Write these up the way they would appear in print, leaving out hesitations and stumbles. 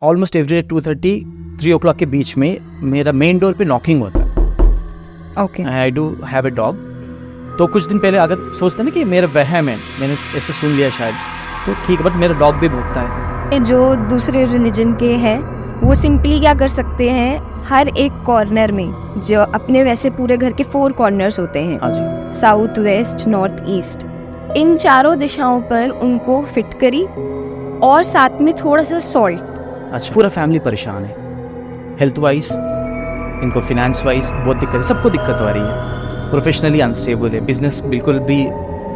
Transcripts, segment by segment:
Almost every 2:30 3 o'clock के बीच में मेरा मेन डोर पे नॉकिंग होता है। Okay. I do have a dog. तो कुछ दिन पहले अगर सोचते ना कि मेरा वहम है, मैंने ऐसे सुन लिया शायद, तो ठीक है, बट मेरा डॉग भी भौंकता है। जो दूसरे रिलीजन के हैं वो सिंपली क्या कर सकते हैं, हर एक कॉर्नर में जो अपने वैसे पूरे घर के 4 कॉर्नर्स होते हैं, हाँ जी, साउथ, वेस्ट, नॉर्थ, ईस्ट, इन चारों दिशाओं पर उनको फिट करी और साथ में थोड़ा सा सॉल्ट। अच्छा। पूरा फैमिली परेशान है, हेल्थ वाइज, इनको फिनेंस वाइज बहुत दिक्कत है, सबको दिक्कत हो रही है, प्रोफेशनली अनस्टेबल है, बिजनेस बिल्कुल भी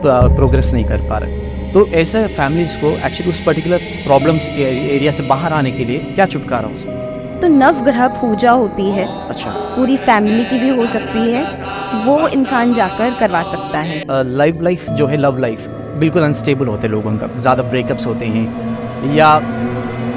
प्रोग्रेस नहीं कर पा रहे। तो ऐसे फैमिलीज को एक्चुअली उस पर्टिकुलर प्रॉब्लम्स एरिया से बाहर आने के लिए क्या छुटकारा हो सकता है? तो नवग्रह पूजा होती है, अच्छा। पूरी फैमिली की भी हो सकती है, वो इंसान जाकर करवा सकता है। लाइफ जो है, लव लाइफ बिल्कुल अनस्टेबल होते हैं लोगों का, ज़्यादा ब्रेकअप्स होते हैं या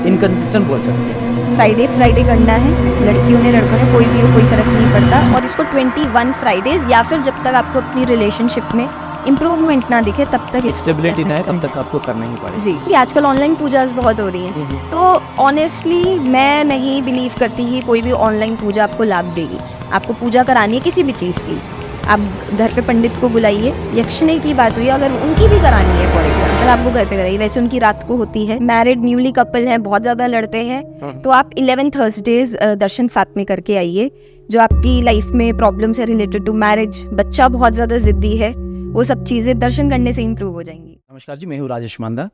इनकन्सिस्टेंट बोल सकते हैं। फ्राइडे करना है, लड़कियों ने लड़कों ने, कोई भी हो, कोई फर्क नहीं पड़ता। और इसको 21 फ्राइडेज या फिर जब तक आपको अपनी रिलेशनशिप में इम्प्रूवमेंट ना दिखे तब तक स्टेबिलिटी ना है तब तक आपको करना ही पड़ेगा। जी। कि आजकल ऑनलाइन पूजास बहुत हो रही हैं, तो ऑनेस्टली मैं नहीं बिलीव करती कि कोई भी ऑनलाइन पूजा आपको लाभ देगी। आपको पूजा करानी है किसी भी चीज़ की, आप घर पे पंडित को बुलाइए। यक्षिणी की बात हुई, अगर उनकी भी करानी है फॉर एग्जाम्पल, आपको घर पे कराइए। वैसे उनकी रात को होती है। मैरिड न्यूली कपल हैं, बहुत ज़्यादा लड़ते हैं, तो आप 11 थर्सडेज दर्शन साथ में करके आइए। जो आपकी लाइफ में प्रॉब्लम से रिलेटेड टू मैरिज, बच्चा बहुत ज़्यादा जिद्दी है, वो सब चीज़ें दर्शन करने से इम्प्रूव हो जाएंगी। नमस्कार जी, मैं हूँ राजेश मांदा।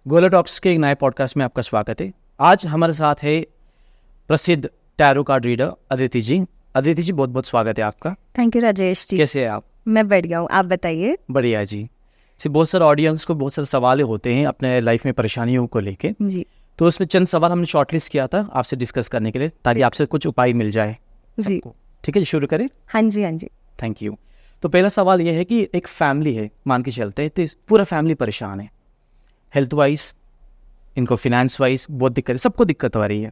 गोला टॉक्स के एक नए पॉडकास्ट में आपका स्वागत है। आज हमारे साथ है प्रसिद्ध टैरो कार्ड रीडर अदिति जी। अदिति जी, बहुत बहुत स्वागत है आपका। Thank you Rajesh ji. कैसे हैं आप? मैं बढ़ गया हूँ, आप बताइए। बढ़िया जी। बहुत सारे ऑडियंस को बहुत सारे सवाल होते हैं अपने लाइफ में परेशानियों को लेके, जी तो उसमें चंद सवाल हमने शॉर्टलिस्ट किया था आपसे डिस्कस करने के लिए, ताकि आपसे कुछ उपाय मिल जाए जी। सबको। ठीक है जी, शुरू करें? हाँ जी, हाँ जी। Thank you. तो पहला सवाल ये है कि एक फैमिली है, मान के चलते हैं, तो पूरा फैमिली परेशान है, हेल्थ वाइज, इनको फिनेंस वाइज बहुत दिक्कत है, सबको दिक्कत हो रही है,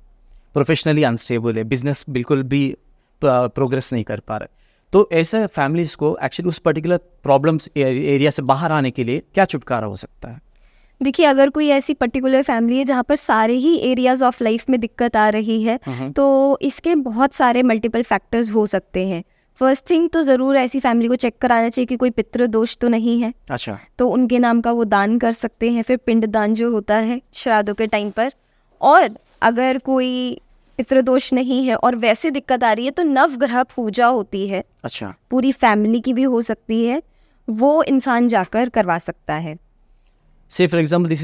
प्रोफेशनली अनस्टेबल है, बिजनेस बिल्कुल भी प्रोग्रेस नहीं कर पा रहे। तो ऐसे फैमिलीज को एक्चुअली उस पर्टिकुलर प्रॉब्लम्स एरिया से बाहर आने के लिए क्या छुटकारा हो सकता है? देखिए, अगर कोई ऐसी पर्टिकुलर फैमिली है जहाँ पर सारे ही एरियाज ऑफ लाइफ में दिक्कत आ रही है, तो इसके बहुत सारे मल्टीपल फैक्टर्स हो सकते हैं। फर्स्ट थिंग तो ज़रूर ऐसी फैमिली को चेक कराना चाहिए कि कोई पितृ दोष तो नहीं है। अच्छा। तो उनके नाम का वो दान कर सकते हैं, फिर पिंड दान जो होता है श्राद्धों के टाइम पर। और अगर कोई पितृदोष नहीं है और वैसे दिक्कत आ रही है, तो नवग्रह पूजा होती है। अच्छा। पूरी फैमिली की भी हो सकती है, वो इंसान जाकर करवा सकता है। से फॉर एग्जाम्पल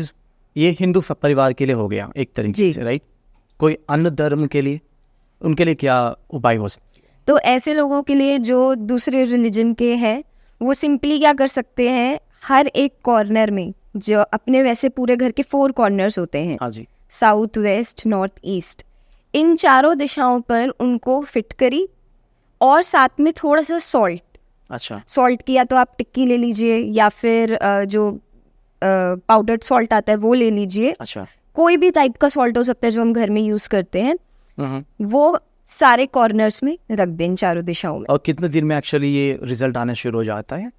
ये हिंदू परिवार के लिए हो गया एक तरीके से, राइट? कोई अन्य धर्म के लिए, उनके लिए क्या उपाय हो सकते? तो ऐसे लोगों के लिए जो दूसरे रिलीजन के हैं, वो सिंपली क्या कर सकते हैं, हर एक कॉर्नर में जो अपने वैसे पूरे घर के 4 कॉर्नर्स होते हैं, हाँ जी, साउथ, वेस्ट, नॉर्थ, ईस्ट, इन चारों दिशाओं पर उनको फिट करी और साथ में थोड़ा सा सॉल्ट। अच्छा। सॉल्ट की या तो आप टिक्की ले लीजिए या फिर जो पाउडर्ड सॉल्ट आता है वो ले लीजिए। अच्छा। कोई भी टाइप का सॉल्ट हो सकता है जो हम घर में यूज़ करते हैं, वो सारे कॉर्नर्स में रख दें, चारों दिशाओं में। और कितने दिन में एक्चुअली ये रिजल्ट आना शुरू हो जाता है?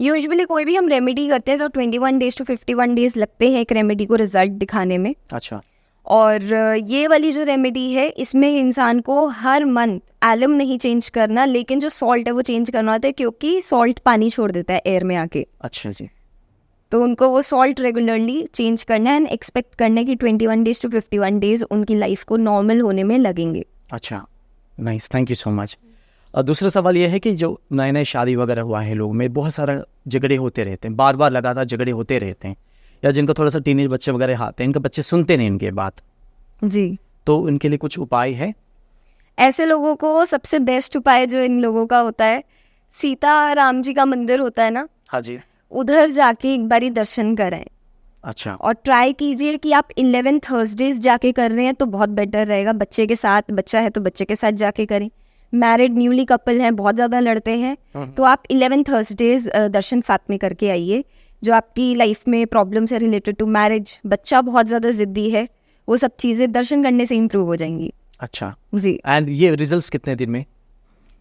यूजुअली कोई भी हम रेमेडी करते हैं तो 21 डेज to 51 डेज लगते हैं एक रेमेडी को रिजल्ट दिखाने में। अच्छा। और ये वाली जो रेमेडी है, इसमें इंसान को हर मंथ एलम नहीं चेंज करना, लेकिन जो सॉल्ट है वो चेंज करना होता है, क्योंकि सॉल्ट पानी छोड़ देता है एयर में आके। अच्छा जी। तो उनको वो सॉल्ट रेगुलरली चेंज करना है एंड एक्सपेक्ट करना है कि 21 डेज to 51 डेज उनकी लाइफ को नॉर्मल होने में लगेंगे। अच्छा, nice, thank you so much. और दूसरा सवाल ये है कि जो नए नए शादी वगैरह हुआ है लोगों में, बहुत सारा झगड़े होते रहते हैं, बार बार लगातार झगड़े होते रहते हैं, या जिनको थोड़ा सा टीनेज बच्चे वगैरह आते हैं, इनके बच्चे सुनते नहीं इनके बात जी। तो इनके लिए कुछ उपाय है? ऐसे लोगों को सबसे बेस्ट उपाय जो इन लोगों का होता है, सीता राम जी का मंदिर होता है ना, हाँ जी, उधर जाके एक बारी दर्शन करें। अच्छा। और ट्राई कीजिए कि आप 11 थर्सडेज जाके कर रहे हैं तो बहुत बेटर रहेगा। बच्चे के साथ, बच्चा है तो बच्चे के साथ जाके करें। मैरिड न्यूली कपल हैं, बहुत ज़्यादा लड़ते हैं, तो आप 11 थर्सडेज दर्शन साथ में करके आइए। जो आपकी लाइफ में प्रॉब्लम से रिलेटेड टू मैरिज, बच्चा बहुत ज़्यादा जिद्दी है, वो सब चीज़ें दर्शन करने से इम्प्रूव हो जाएंगी। अच्छा जी। एंड ये रिजल्ट्स कितने दिन में?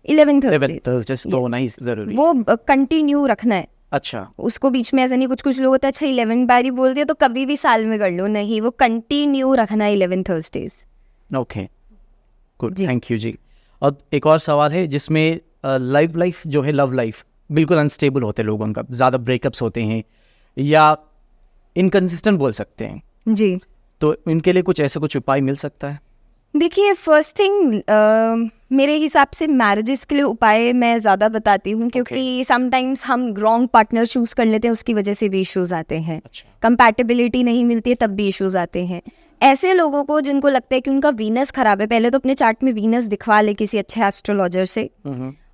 11 थर्सडे तो नाइस, जरूरी वो कंटिन्यू रखना है। अच्छा, उसको बीच में ऐसा नहीं, कुछ कुछ लोग होता है अच्छा 11 बार ही बोल दिया तो कभी भी साल में कर लो, नहीं, वो कंटिन्यू रखना है 11 थर्सडेज। ओके, गुड, जी। थैंक यू जी। और एक और सवाल है जिसमें लाइफ जो है, लव लाइफ बिल्कुल अनस्टेबल होते हैं लोगों का, ज़्यादा ब्रेकअप्स होते हैं या इनकन्सिस्टेंट बोल सकते हैं, जी, तो इनके लिए कुछ ऐसा कुछ उपाय मिल सकता है? देखिए फर्स्ट थिंग मेरे हिसाब से मैरिजेस के लिए उपाय मैं ज़्यादा बताती हूँ, क्योंकि समटाइम्स हम रॉन्ग पार्टनर चूज़ कर लेते हैं, उसकी वजह से भी इश्यूज़ आते हैं। अच्छा, कंपैटिबिलिटी नहीं मिलती है तब भी इश्यूज़ आते हैं। ऐसे लोगों को जिनको लगता है कि उनका वीनस खराब है, पहले तो अपने चार्ट में वीनस दिखवा ले किसी अच्छे एस्ट्रोलॉजर से,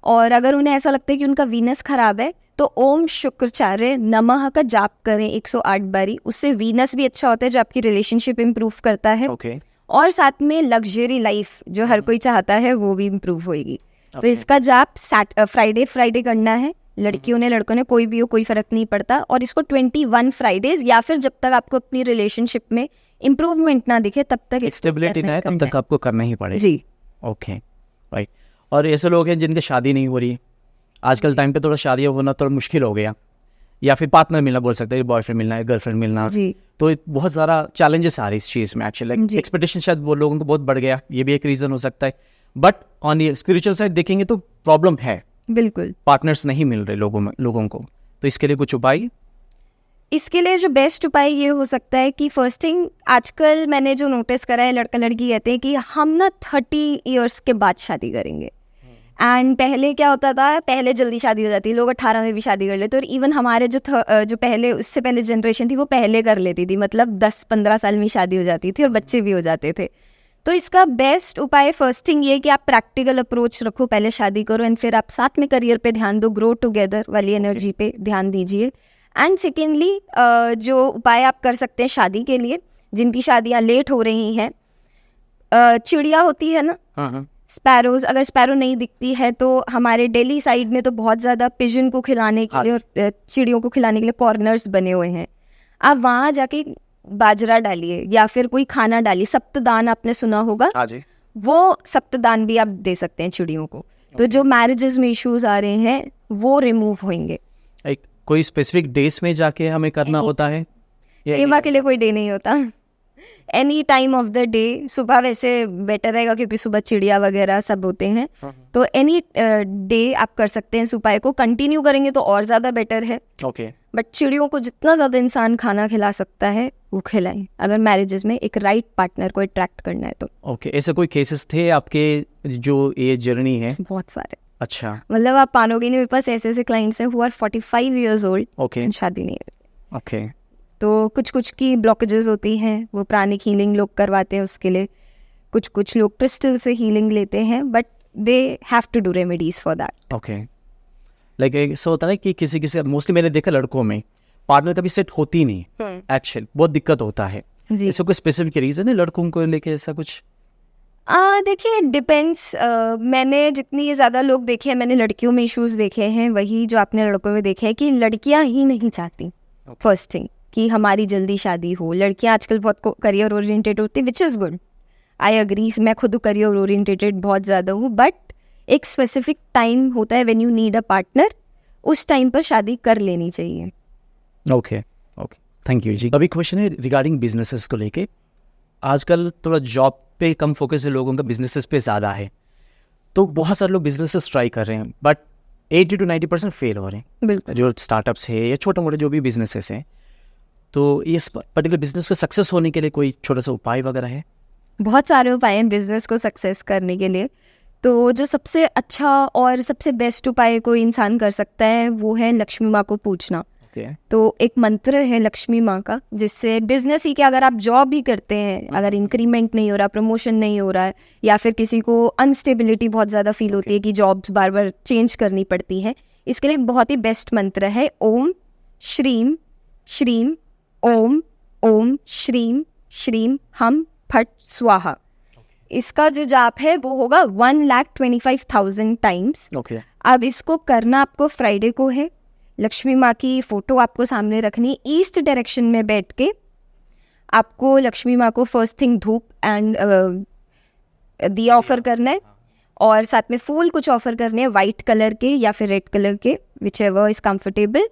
और अगर उन्हें ऐसा लगता है कि उनका वीनस खराब है तो ओम शुक्राचार्य नमः का जाप करें 108 बारी, उससे वीनस भी अच्छा होता है जो आपकी रिलेशनशिप इंप्रूव करता है, ओके, और साथ में लग्जरी लाइफ जो हर कोई चाहता है वो भी इम्प्रूव होएगी। तो Okay. इसका जाप फ्राइडे करना है, लड़कियों ने लड़कों ने कोई भी हो, कोई फर्क नहीं पड़ता, और इसको 21 फ्राइडेज या फिर जब तक आपको अपनी रिलेशनशिप में इम्प्रूवमेंट ना दिखे तब तक इसको स्टेबिलिटी करना ना है ही तब करना तक आपको करना ही पड़ेगा। जी। Okay, right. और ऐसे लोग हैं जिनकी शादी नहीं हो रही, आजकल टाइम पे थोड़ा शादियाँ होना थोड़ा मुश्किल हो गया, या फिर पार्टनर मिलना बोल सकते हैं, बॉयफ्रेंड मिलना है, गर्लफ्रेंड मिलना, जी, तो बहुत ज़्यादा चैलेंजेस आ रही इस चीज़ में। एक्चुअली जी। एक्सपेक्टेशन शायद वो लोगों को बहुत बढ़ गया, ये भी एक रीज़न हो सकता है। बट ऑन ये स्पिरिचुअल साइड देखेंगे तो प्रॉब्लम है, बिल्कुल। पार्टनर्स नहीं मिल रहे लोगों को, तो इसके लिए कुछ उपाय? इसके लिए जो बेस्ट उपाय ये हो सकता है कि फर्स्ट थिंग, आजकल मैंने जो नोटिस करा है, लड़का लड़की कहते हैं कि हम ना 30 इयर्स के बाद शादी करेंगे। एंड पहले क्या होता था, पहले जल्दी शादी हो जाती थी, लोग 18 में भी शादी कर लेते, और इवन हमारे जो पहले उससे पहले जनरेशन थी वो पहले कर लेती थी, मतलब 10-15 साल में शादी हो जाती थी और बच्चे भी हो जाते थे। तो इसका बेस्ट उपाय फर्स्ट थिंग ये कि आप प्रैक्टिकल अप्रोच रखो, पहले शादी करो एंड फिर आप साथ में करियर पे ध्यान दो, ग्रो टुगेदर वाली एनर्जी पे ध्यान दीजिए। एंड सेकेंडली जो उपाय आप कर सकते हैं शादी के लिए, जिनकी शादियाँ लेट हो रही हैं, चिड़िया होती है ना, हाँ, स्पैरोज, अगर स्पैरो नहीं दिखती है तो हमारे दिल्ली साइड में तो बहुत ज़्यादा पिजन को खिलाने के लिए और चिड़ियों को खिलाने के लिए कॉर्नर्स बने हुए हैं। आप वहाँ जाके बाजरा डालिए या फिर कोई खाना डालिए, सप्तदान आपने सुना होगा, हाँ जी, वो सप्तदान भी आप दे सकते हैं चिड़ियों को। तो जो मैरिजेस में इश्यूज आ रहे हैं वो रिमूव होंगे। एक कोई स्पेसिफिक डेज में जाके हमें करना होता है? सेवा के लिए कोई डे नहीं होता, any time of the day. सुबह वैसे बेटर रहेगा क्योंकि सुबह चिड़िया वगैरह सब होते हैं, तो एनी डे आप कर सकते हैं। इस उपाय को कंटिन्यू करेंगे तो और ज़्यादा बेटर है। ओके, बट चिड़ियों को जितना ज़्यादा इंसान खाना खिला सकता है वो खिलाएं, अगर मैरिजेस में एक राइट पार्टनर को अट्रैक्ट करना है तो। ओके। ऐसे कोई केसेस थे आपके जो ये जर्नी है? बहुत सारे, अच्छा, मतलब आप मानोगे नहीं, मेरे पास ऐसे ऐसे क्लाइंट्स हैं who are 45 years old, okay, शादी नहीं है। ओके, तो कुछ कुछ की ब्लॉकेजेस होती हैं, वो प्राणिक हीलिंग लोग करवाते हैं उसके लिए, कुछ लोग क्रिस्टल से हीलिंग लेते हैं, but they have to do remedies for that. Okay. Like ऐसा होता है कि किसी मोस्टली मैंने देखा लड़कों में पार्टनर कभी सेट होती नहीं, एक्चुअल बहुत दिक्कत होता है। जी, ऐसा कोई स्पेसिफिक रीज़न है लड़कों को लेके ऐसा कुछ? देखिए डिपेंड्स। मैंने जितनी ज़्यादा लोग देखे हैं, मैंने लड़कियों में इश्यूज देखे हैं वही जो आपने लड़कों में देखे हैं, कि लड़कियां ही नहीं चाहती फर्स्ट थिंग कि हमारी जल्दी शादी हो। लड़कियां आजकल बहुत करियर ओरिएंटेड होती है, which is good, I agree. मैं खुद करियर ओरिएंटेड बहुत ज़्यादा हूँ, बट एक स्पेसिफिक टाइम होता है when you need a partner, उस टाइम पर शादी कर लेनी चाहिए। ओके, ओके, थैंक यू जी। अभी क्वेश्चन है रिगार्डिंग बिजनेसेस को लेके। आजकल थोड़ा जॉब पे कम फोकस है लोगों का, बिजनेसेस पे ज़्यादा है, तो बहुत सारे लोग बिजनेसेस ट्राई कर रहे हैं बट 80 to 90% फेल हो रहे हैं, बिल्कुल। जो स्टार्टअप्स है या छोटे मोटे जो भी बिजनेसेस हैं। तो इस पर्टिकुलर बिजनेस को सक्सेस होने के लिए कोई छोटा सा उपाय वगैरह है? बहुत सारे उपाय हैं बिजनेस को सक्सेस करने के लिए। तो जो सबसे अच्छा और सबसे बेस्ट उपाय कोई इंसान कर सकता है वो है लक्ष्मी माँ को पूछना। ओके, तो एक मंत्र है लक्ष्मी माँ का, जिससे बिजनेस ही क्या, अगर आप जॉब भी करते हैं, अगर इंक्रीमेंट नहीं हो रहा, प्रमोशन नहीं हो रहा है, या फिर किसी को अनस्टेबिलिटी बहुत ज़्यादा फील होती है कि जॉब्स बार बार चेंज करनी पड़ती है, इसके लिए एक बहुत ही बेस्ट मंत्र है ओम श्रीम श्रीम ओम ओम श्रीम श्रीम हम फट स्वाहा। इसका जो जाप है वो होगा 1,25,000 टाइम्स। ओके, अब इसको करना आपको फ्राइडे को है। लक्ष्मी माँ की फ़ोटो आपको सामने रखनी, ईस्ट डायरेक्शन में बैठ के आपको लक्ष्मी माँ को फर्स्ट थिंग धूप एंड दिया ऑफर करना है, और साथ में फूल कुछ ऑफर करने हैं, वाइट कलर के या फिर रेड कलर के, विच एवर इज़ कम्फर्टेबल।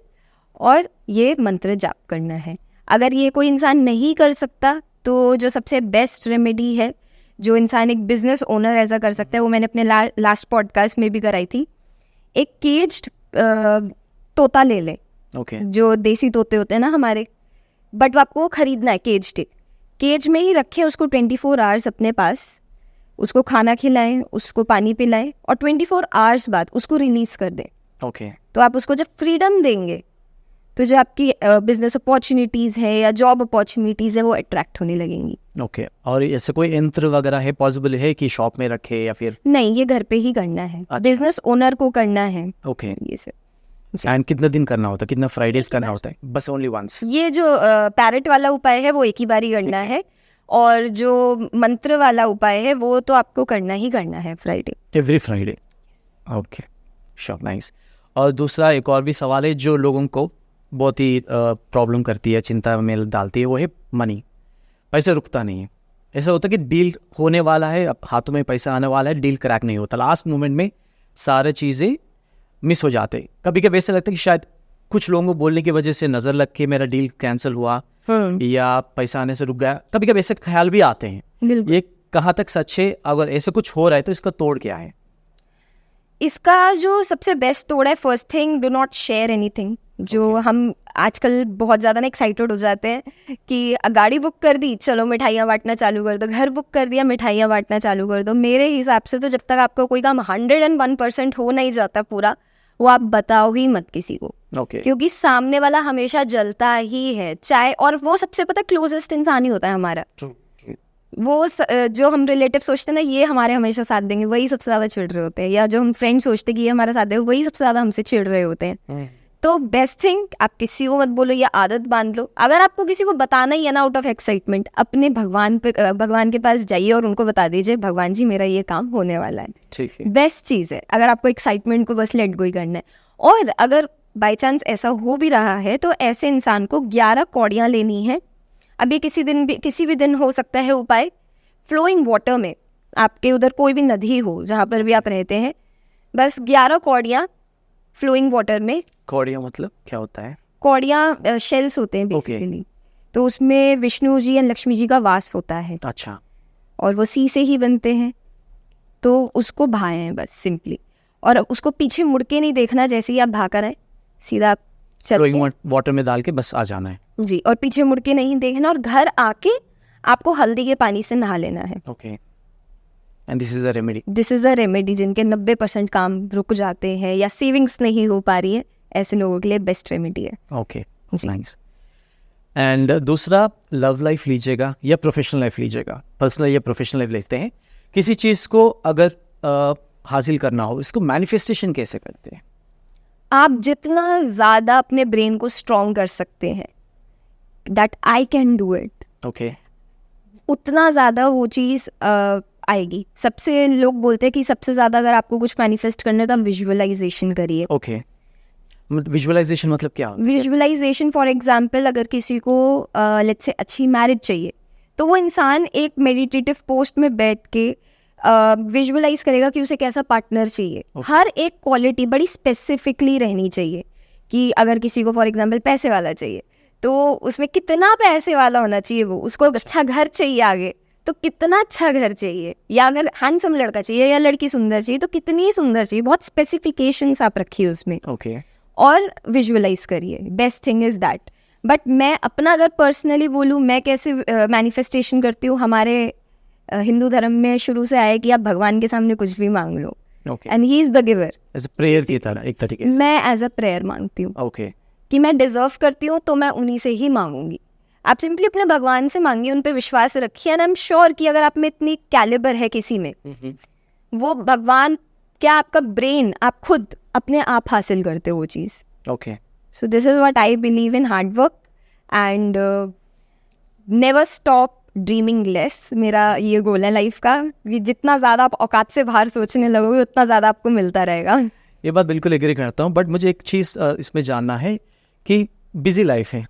और ये मंत्र जाप करना है। अगर ये कोई इंसान नहीं कर सकता तो जो सबसे बेस्ट रेमेडी है जो इंसान एक बिजनेस ओनर ऐसा कर सकता है, वो मैंने अपने लास्ट पॉडकास्ट में भी कराई थी। एक केज्ड तोता ले लें, जो देसी तोते होते हैं ना हमारे, बट आपको खरीदना है केज्ड। केज में ही रखें उसको 24 आवर्स अपने पास, उसको खाना खिलाएं, उसको पानी पिलाएं और 24 आवर्स बाद उसको रिलीज कर दें। तो आप उसको जब फ्रीडम देंगे तो जो आपकी बिजनेस अपॉर्चुनिटीज़ है या जॉब अपॉर्चुनिटीज़ है वो अट्रैक्ट होने लगेंगी। और ऐसे कोई यंत्र वगैरह है पॉसिबल है कि शॉप में रखे या फिर? नहीं, ये घर पे ही करना है। बिजनेस ओनर को करना है। ये सब। एंड कितना दिन करना होता है, कितना फ्राइडेज करना होता है? बस ओनली वंस? ये जो पैरेट वाला उपाय है वो एक ही बारी करना है, और जो मंत्र वाला उपाय है वो तो आपको करना ही करना है Friday, every Friday. Okay, sure, nice. और दूसरा एक और भी सवाल है जो लोगों को बहुत ही प्रॉब्लम करती है, चिंता में डालती है, वो है मनी। पैसा रुकता नहीं है। ऐसा होता है कि डील होने वाला है, अब हाथों में पैसा आने वाला है, डील क्रैक नहीं होता, लास्ट मोमेंट में सारे चीज़ें मिस हो जाते। कभी कभी ऐसा लगता है कि शायद कुछ लोगों को बोलने की वजह से नज़र लग के मेरा डील कैंसिल हुआ या पैसा आने से रुक गया। कभी कभी ऐसे ख्याल भी आते हैं। ये कहाँ तक सच है? अगर ऐसा कुछ हो रहा है तो इसका तोड़ क्या है? इसका जो सबसे बेस्ट तोड़ है, first thing, do not share anything. जो हम आजकल बहुत ज़्यादा ना एक्साइटेड हो जाते हैं कि गाड़ी बुक कर दी, चलो मिठाइयाँ बांटना चालू कर दो, घर बुक कर दिया, मिठाइयाँ बांटना चालू कर दो। मेरे हिसाब से तो जब तक आपका कोई काम 101% हो नहीं जाता पूरा, वो आप बताओ ही मत किसी को। क्योंकि सामने वाला हमेशा जलता ही है, चाहे, और वो सबसे पता क्लोजेस्ट इंसान ही होता है हमारा। वो जो हम रिलेटिव सोचते हैं ना ये हमारे हमेशा साथ देंगे, वही सबसे ज़्यादा चिढ़ रहे होते हैं, या जो हम फ्रेंड सोचते हैं कि ये हमारा साथ देंगे, वही सबसे ज़्यादा हमसे चिढ़ रहे होते हैं। तो बेस्ट थिंग, आप किसी को मत बोलो, या आदत बांध लो। अगर आपको किसी को बताना ही है ना आउट ऑफ एक्साइटमेंट, अपने भगवान के पास जाइए और उनको बता दीजिए, भगवान जी मेरा ये काम होने वाला है। ठीक है, बेस्ट चीज़ है अगर आपको एक्साइटमेंट को बस लेट गो ही करना है। और अगर बाई चांस ऐसा हो भी रहा है तो ऐसे इंसान को 11 कौड़ियाँ लेनी है। अब ये किसी भी दिन हो सकता है उपाय। फ्लोइंग वाटर में, आपके उधर कोई भी नदी हो जहाँ पर भी आप रहते हैं, बस 11 कौड़ियाँ फ्लोइंग वाटर में। कौड़ियाँ मतलब क्या होता है? कौड़ियाँ शेल्स होते हैं बेसिकली। तो उसमें विष्णु जी या लक्ष्मी जी का वास होता है। अच्छा। और वो सी से ही बनते हैं, तो उसको भाएं बस सिंपली, और उसको पीछे मुड़ के नहीं देखना। जैसे ही आप भाग कर आए सीधा आप चलते वाटर में डाल के बस आ जाना है जी, और पीछे मुड़ के नहीं देखना, और घर आके आपको हल्दी के पानी से नहा लेना है। And this is a remedy जिनके 90% काम रुक जाते हैं या सेविंग्स नहीं हो पा रही है, ऐसे लोगों के लिए बेस्ट रेमेडी है। नाइस। एंड दूसरा, लव लाइफ लीजिएगा या प्रोफेशनल लाइफ लीजिएगा? पर्सनल या प्रोफेशनल लाइफ लेते हैं। किसी चीज़ को अगर हासिल करना हो, इसको मैनिफेस्टेशन कैसे करते हैं? आप जितना ज़्यादा अपने ब्रेन को स्ट्रॉन्ग कर सकते हैं, that I can do it, उतना ज़्यादा वो चीज़ आएगी। सबसे लोग बोलते हैं कि सबसे ज़्यादा अगर आपको कुछ मैनिफेस्ट करना है तो आप विजुअलाइजेशन करिए। विजुअलाइजेशन मतलब क्या? विजुअलाइजेशन फॉर एग्जाम्पल, अगर किसी को लेट्स से अच्छी मैरिज चाहिए, तो वो इंसान एक मेडिटेटिव पोस्ट में बैठ के विजुअलाइज करेगा कि उसे कैसा पार्टनर चाहिए। हर एक क्वालिटी बड़ी स्पेसिफिकली रहनी चाहिए कि अगर किसी को फॉर एग्जांपल पैसे वाला चाहिए तो उसमें कितना पैसे वाला होना चाहिए, वो उसको अच्छा घर चाहिए आगे तो कितना अच्छा घर चाहिए, या अगर हैंडसम लड़का चाहिए या लड़की सुंदर चाहिए तो कितनी सुंदर चाहिए। बहुत स्पेसिफिकेशंस आप रखिए उसमें और विजुअलाइज करिए। Best thing is that. But मैं अपना अगर पर्सनली बोलूँ, मैं कैसे मैनिफेस्टेशन करती हूँ, हमारे हिंदू धर्म में शुरू से आया कि आप भगवान के सामने कुछ भी मांग लो, and he is the giver. As a prayer की तरह एक तरीके से मैं एज अ प्रेयर मांगती हूँ कि मैं डिजर्व करती हूँ तो मैं उन्हीं से ही मांगूंगी। आप सिंपली अपने भगवान से मांगिए, उन पे विश्वास रखिए, एंड आई एम श्योर कि अगर आप में इतनी कैलिबर है किसी में, वो भगवान क्या आपका ब्रेन आप खुद अपने आप हासिल करते हो वो चीज़। So this is what I believe in, hard work and never stop dreaming less. मेरा ये गोल है लाइफ का कि जितना ज़्यादा आप औकात से बाहर सोचने लगोगे उतना ज़्यादा आपको मिलता रहेगा। ये बात बिल्कुल एग्री करता हूँ, बट मुझे एक चीज़ इसमें जानना है कि बिजी लाइफ है,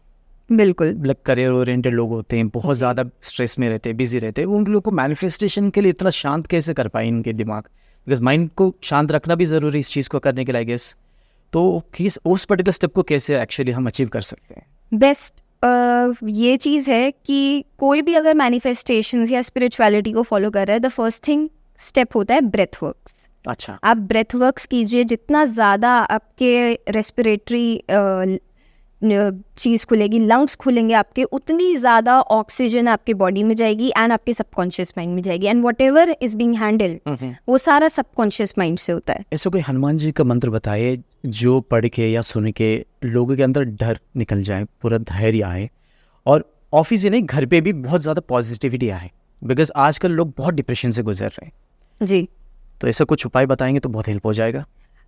बिल्कुल करियर ओरिएंटेड लोग होते हैं, बहुत ज़्यादा स्ट्रेस में रहते हैं, बिजी रहते हैं, उन लोगों को मैनिफेस्टेशन के लिए इतना शांत कैसे कर पाए इनके दिमाग? बिकॉज माइंड को शांत रखना भी ज़रूरी इस चीज़ को करने के लिए, आई गेस। तो किस उस पर्टिकुलर स्टेप को कैसे एक्चुअली हम अचीव कर सकते हैं? बेस्ट ये चीज़ है कि कोई भी अगर मैनिफेस्टेशंस या स्पिरिचुअलिटी को फॉलो कर रहा है, द फर्स्ट थिंग स्टेप होता है ब्रेथ वर्क्स। अच्छा, आप ब्रेथ वर्क्स कीजिए, जितना ज़्यादा आपके रेस्पिरेटरी चीज़ खुलेगी, लंग्स खुलेंगे आपके, उतनी ज़्यादा ऑक्सीजन आपके बॉडी में जाएगी एंड आपके सबकॉन्शियस माइंड में जाएगी, and what ever is being handled वो सारा सबकॉन्शियस माइंड से होता है। ऐसा कोई हनुमान जी का मंत्र बताइए जो पढ़ के या सुन के लोगों के अंदर डर निकल जाए, पूरा धैर्य आए, और ऑफिस ही नहीं घर पे भी बहुत ज़्यादा पॉजिटिविटी आए, बिकॉज आजकल लोग बहुत डिप्रेशन से गुजर रहे हैं। जी, तो ऐसा कुछ उपाय बताएंगे तो बहुत हेल्प हो जाएगा।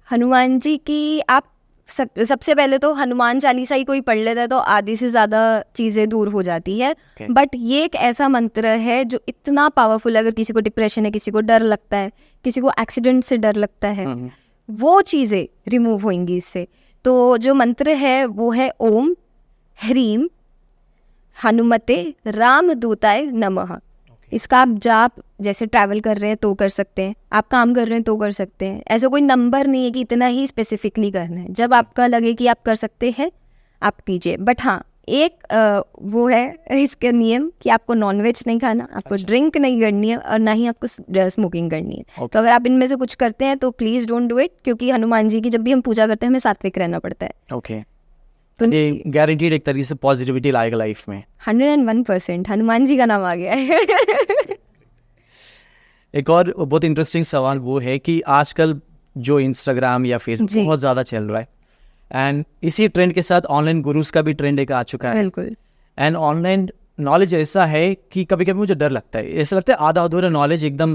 हनुमान जी की आप सबसे पहले तो हनुमान चालीसा ही कोई पढ़ लेता है तो आधी से ज़्यादा चीज़ें दूर हो जाती है। बट ये एक ऐसा मंत्र है जो इतना पावरफुल है, अगर किसी को डिप्रेशन है, किसी को डर लगता है, किसी को एक्सीडेंट से डर लगता है, वो चीज़ें रिमूव होंगी इससे। तो जो मंत्र है वो है ओम ह्रीम हनुमते रामदूताय नमः। इसका आप जाप जैसे ट्रैवल कर रहे हैं तो कर सकते हैं, आप काम कर रहे हैं तो कर सकते हैं। ऐसा कोई नंबर नहीं है कि इतना ही स्पेसिफिकली करना है, जब आपका लगे कि आप कर सकते हैं आप कीजिए। बट हाँ, एक वो है इसके नियम कि आपको नॉनवेज नहीं खाना, आपको ड्रिंक नहीं करनी है, और ना ही आपको स्मोकिंग करनी है। तो अगर आप इनमें से कुछ करते हैं तो प्लीज़ डोंट डू इट, क्योंकि हनुमान जी की जब भी हम पूजा करते हैं हमें सात्विक रहना पड़ता है। ओके, तो ये गारंटीड एक तरीके से पॉजिटिविटी लाएगा लाइफ में। 101% हनुमान जी का नाम आ गया है। एक और बहुत इंटरेस्टिंग सवाल वो है कि आजकल जो इंस्टाग्राम या फेसबुक बहुत ज़्यादा चल रहा है, एंड इसी ट्रेंड के साथ ऑनलाइन गुरुज का भी ट्रेंड एक आ चुका है। बिल्कुल। एंड ऑनलाइन नॉलेज ऐसा है कि कभी कभी मुझे डर लगता है, ऐसा लगता है आधा अधूरा नॉलेज एकदम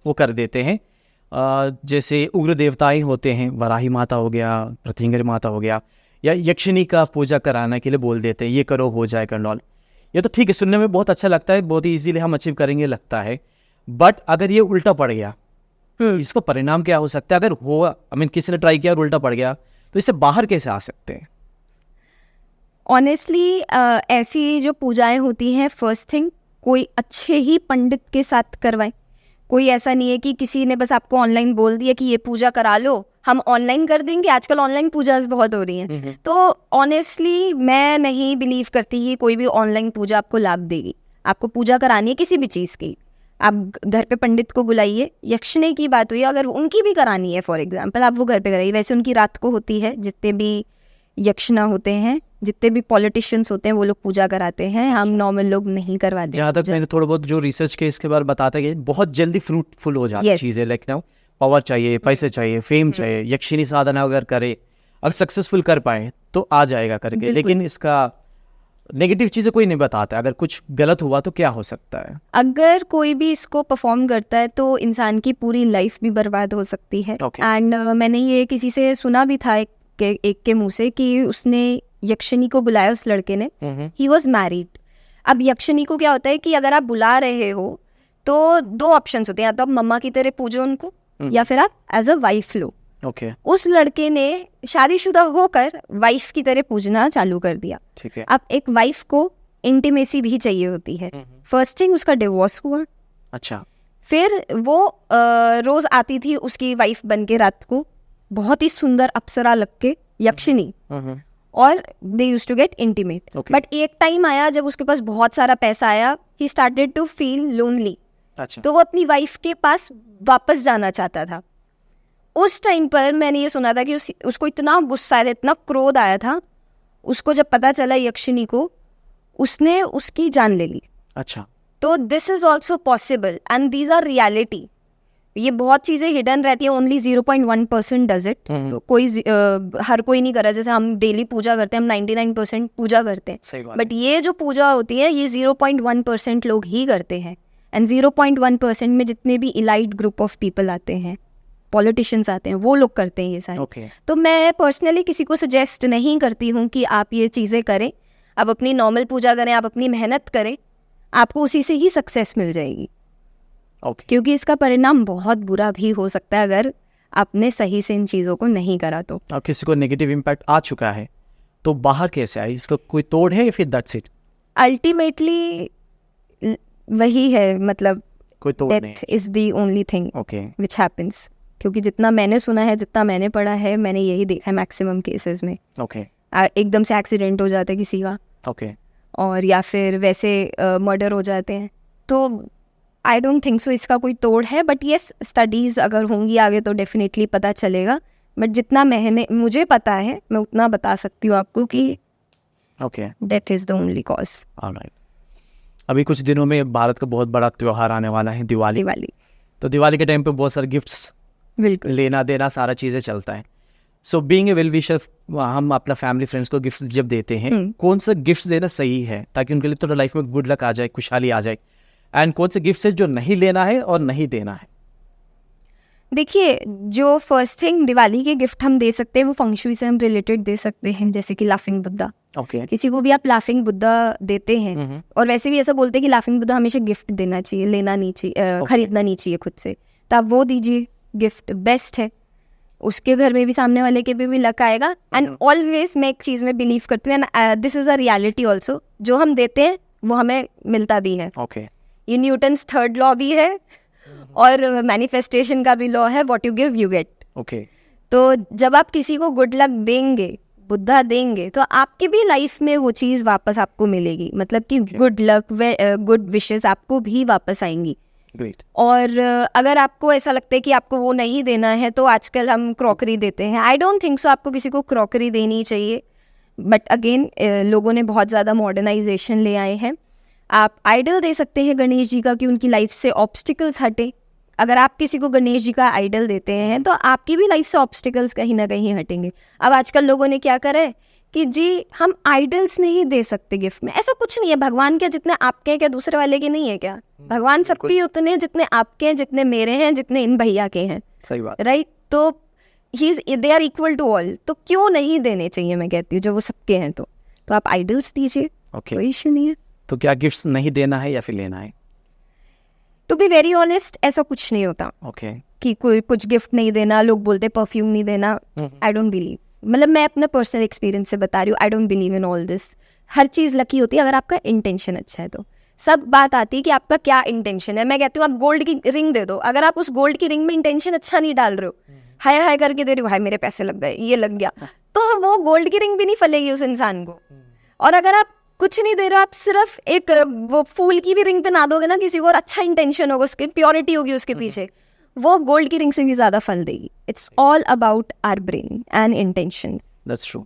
वो कर देते हैं। जैसे उग्र देवताएं होते हैं, वराही माता हो गया, प्रत्यंगिरी माता हो गया, या यक्षिणी का पूजा कराने के लिए बोल देते हैं ये करो हो जाएगा नॉल। ये तो ठीक है, सुनने में बहुत अच्छा लगता है, बहुत ही ईजीली हम अचीव करेंगे लगता है। बट अगर ये उल्टा पड़ गया, इसका परिणाम क्या हो सकता है? अगर हुआ, किसी ने ट्राई किया और उल्टा पड़ गया, तो इससे बाहर कैसे आ सकते हैं? ऑनेस्टली ऐसी जो पूजाएं होती हैं, फर्स्ट थिंग कोई अच्छे ही पंडित के साथ करवाएं। कोई ऐसा नहीं है कि किसी ने बस आपको ऑनलाइन बोल दिया कि ये पूजा करा लो, हम ऑनलाइन कर देंगे। आजकल ऑनलाइन पूजास बहुत हो रही हैं। तो ऑनेस्टली मैं नहीं बिलीव करती कि कोई भी ऑनलाइन पूजा आपको लाभ देगी। आपको पूजा करानी है किसी भी चीज़ की, आप घर पे पंडित को बुलाइए। यक्षिणी की बात हुई, अगर उनकी भी करानी है फॉर एग्जांपल, आप वो घर पे कराइए। वैसे उनकी रात को होती है, जितने भी यक्षिणा होते हैं, जितने भी पॉलिटिशियंस होते हैं, वो लोग पूजा कराते हैं, हम नॉर्मल लोग नहीं करवाते। जहाँ तक मैंने थोड़ा बहुत जो रिसर्च के इसके बारे में बताता है कि बहुत जल्दी फ्रूटफुल हो जाती है चीज़ें। लाइक नाउ पावर चाहिए, पैसे चाहिए, फेम चाहिए, यक्षिणी साधना अगर करे, अगर सक्सेसफुल कर पाए तो आ जाएगा करके। लेकिन इसका नेगेटिव चीज़ें कोई नहीं बताता, अगर कुछ गलत हुआ तो क्या हो सकता है? अगर कोई भी इसको परफॉर्म करता है तो इंसान की पूरी लाइफ भी बर्बाद हो सकती है। एंड मैंने ये किसी से सुना भी था, एक के मुंह से, कि उसने यक्षिणी को बुलाया, उस लड़के ने, ही वॉज मैरिड। अब यक्षिणी को क्या होता है कि अगर आप बुला रहे हो तो दो ऑप्शंस होते हैं, या तो आप मम्मा की तरह पूजो उनको, या फिर आप एज अ वाइफ लो। उस लड़के ने शादीशुदा होकर वाइफ की तरह पूजना चालू कर दिया। ठीक है। अब एक वाइफ को इंटीमेसी भी चाहिए होती है। फर्स्ट थिंग उसका डिवोर्स हुआ। अच्छा। फिर वो रोज आती थी उसकी वाइफ बन के रात को, बहुत ही सुंदर अप्सरा लग के, यक्षिणी, और they used to get intimate. But एक टाइम आया जब उसके पास बहुत सारा पैसा आया, he started to feel lonely. अच्छा। तो वो अपनी वाइफ के पास वापस जाना चाहता था। उस टाइम पर मैंने ये सुना था कि उसको इतना गुस्सा आया था, इतना क्रोध आया था, उसको जब पता चला यक्षिणी को, उसने उसकी जान ले ली। अच्छा। तो this is also possible and these are reality. ये बहुत चीज़ें हिडन रहती है, ओनली 0.1% डज इट। तो कोई हर कोई नहीं कर रहा। जैसे हम डेली पूजा करते हैं, हम 99% पूजा करते हैं, बट ये जो पूजा होती है ये 0.1% लोग ही करते हैं। एंड 0.1% में जितने भी इलाइट ग्रुप ऑफ पीपल आते हैं, पॉलिटिशियंस आते हैं, वो लोग करते हैं ये सारे। तो मैं पर्सनली किसी को सजेस्ट नहीं करती हूँ कि आप ये चीज़ें करें। आप अपनी नॉर्मल पूजा करें, आप अपनी मेहनत करें, आपको उसी से ही सक्सेस मिल जाएगी। क्योंकि इसका परिणाम बहुत बुरा भी हो सकता है अगर आपने सही से इन चीज़ों को नहीं करा तो। अब किसी को नेगेटिव इम्पैक्ट आ चुका है तो बाहर कैसे आए? इसका कोई तोड़ है या फिर दैट्स इट? अल्टीमेटली वही है, मतलब कोई तोड़ नहीं, death is the only thing which happens. क्योंकि जितना मैंने सुना है, जितना मैंने पढ़ा है, मैंने यही देखा है मैक्सिमम केसेस में। ओके एकदम से एक्सीडेंट हो जाता है किसी का, ओके और या फिर वैसे मर्डर हो जाते हैं। तो आई डोंट थिंक सो इसका कोई तोड़ है, बट येस स्टडीज़ अगर होंगी आगे तो डेफिनेटली पता चलेगा। बट जितना मुझे पता है मैं उतना बता सकती हूँ आपको कि okay death is the only cause. Alright. अभी कुछ दिनों में भारत का बहुत बड़ा त्यौहार आने वाला है, दिवाली। दिवाली, तो दिवाली के टाइम पे बहुत सारे गिफ्ट्स, बिल्कुल। लेना देना सारा चीज़ें चलता है। So being a well wisher, हम अपना फैमिली फ्रेंड्स को गिफ्ट जब देते हैं, कौन सा गिफ्ट देना सही है ताकि उनके लिए थोड़ा लाइफ में गुड लक आ जाए, खुशहाली आ जाए, एंड कौन से गिफ्ट है जो नहीं लेना है और नहीं देना है? देखिए, जो फर्स्ट थिंग दिवाली के गिफ्ट हम दे सकते हैं वो फंग शुई से हम रिलेटेड दे सकते हैं, जैसे कि लाफिंग बुद्धा। ओके किसी को भी आप लाफिंग बुद्धा देते हैं, और वैसे भी ऐसा बोलते हैं कि लाफिंग बुद्धा हमेशा गिफ्ट देना चाहिए, लेना नहीं चाहिए, खरीदना नहीं चाहिए खुद से। तो आप वो दीजिए, गिफ्ट बेस्ट है। उसके घर में भी, सामने वाले के भी लक आएगा। एंड ऑलवेज मैं एक चीज़ में बिलीव करती हूँ, and this is a reality also, जो हम देते हैं वो हमें मिलता भी है। ओके ये न्यूटन्स थर्ड लॉ भी है और मैनिफेस्टेशन का भी लॉ है, what you give you get. Okay तो जब आप किसी को गुड लक देंगे, बुद्धा देंगे, तो आपकी भी लाइफ में वो चीज़ वापस आपको मिलेगी, मतलब कि गुड लक, गुड विशेस आपको भी वापस आएंगी। ग्रेट। और अगर आपको ऐसा लगता है कि आपको वो नहीं देना है, तो आजकल हम क्रॉकरी देते हैं। आई डोंट थिंक सो आपको किसी को क्रॉकरी देनी चाहिए, बट अगेन लोगों ने बहुत ज़्यादा मॉडर्नाइजेशन ले आए हैं। आप आइडल दे सकते हैं गणेश जी का, कि उनकी लाइफ से ऑब्स्टिकल्स हटे। अगर आप किसी को गणेश जी का आइडल देते हैं तो आपकी भी लाइफ से ऑब्स्टिकल्स कहीं ना कहीं हटेंगे। अब आजकल लोगों ने क्या करा है कि जी हम आइडल्स नहीं दे सकते गिफ्ट में। ऐसा कुछ नहीं है। भगवान क्या जितने आपके हैं, क्या दूसरे वाले के नहीं है क्या? भगवान सबके ही उतने हैं जितने आपके हैं, जितने मेरे हैं, जितने इन भैया के हैं। सही बात। राइट? तो they are equal to all. तो क्यों नहीं देने चाहिए, मैं कहती हूँ, जब वो सबके हैं तो आप आइडल्स दीजिए, कोई इशू नहीं है। तो क्या गिफ्ट्स नहीं देना है या फिर लेना है? टू बी वेरी ऑनेस्ट, ऐसा कुछ नहीं होता ओके कि कोई कुछ गिफ्ट नहीं देना। लोग बोलते परफ्यूम नहीं देना, आई डोंट बिलीव। मतलब मैं अपना पर्सनल एक्सपीरियंस से बता रही हूँ, I don't believe in all this. Her cheese lucky होती है अगर आपका इंटेंशन अच्छा है तो। सब बात आती है कि आपका क्या इंटेंशन है। मैं कहती हूँ आप गोल्ड की रिंग दे दो, अगर आप उस गोल्ड की रिंग में इंटेंशन अच्छा नहीं डाल रहे हो, हाय हाय करके दे रहे हो, हाय मेरे पैसे लग गए, ये लग गया, तो वो गोल्ड की रिंग भी नहीं फलेगी उस इंसान को। और अगर आप कुछ नहीं दे रहे हो, आप सिर्फ एक वो फूल की भी रिंग पहना दोगे ना किसी को, और अच्छा इंटेंशन होगा, उसकी प्योरिटी होगी उसके पीछे, वो गोल्ड की रिंग से भी ज़्यादा फल देगी। It's all about our brain and intentions. That's true.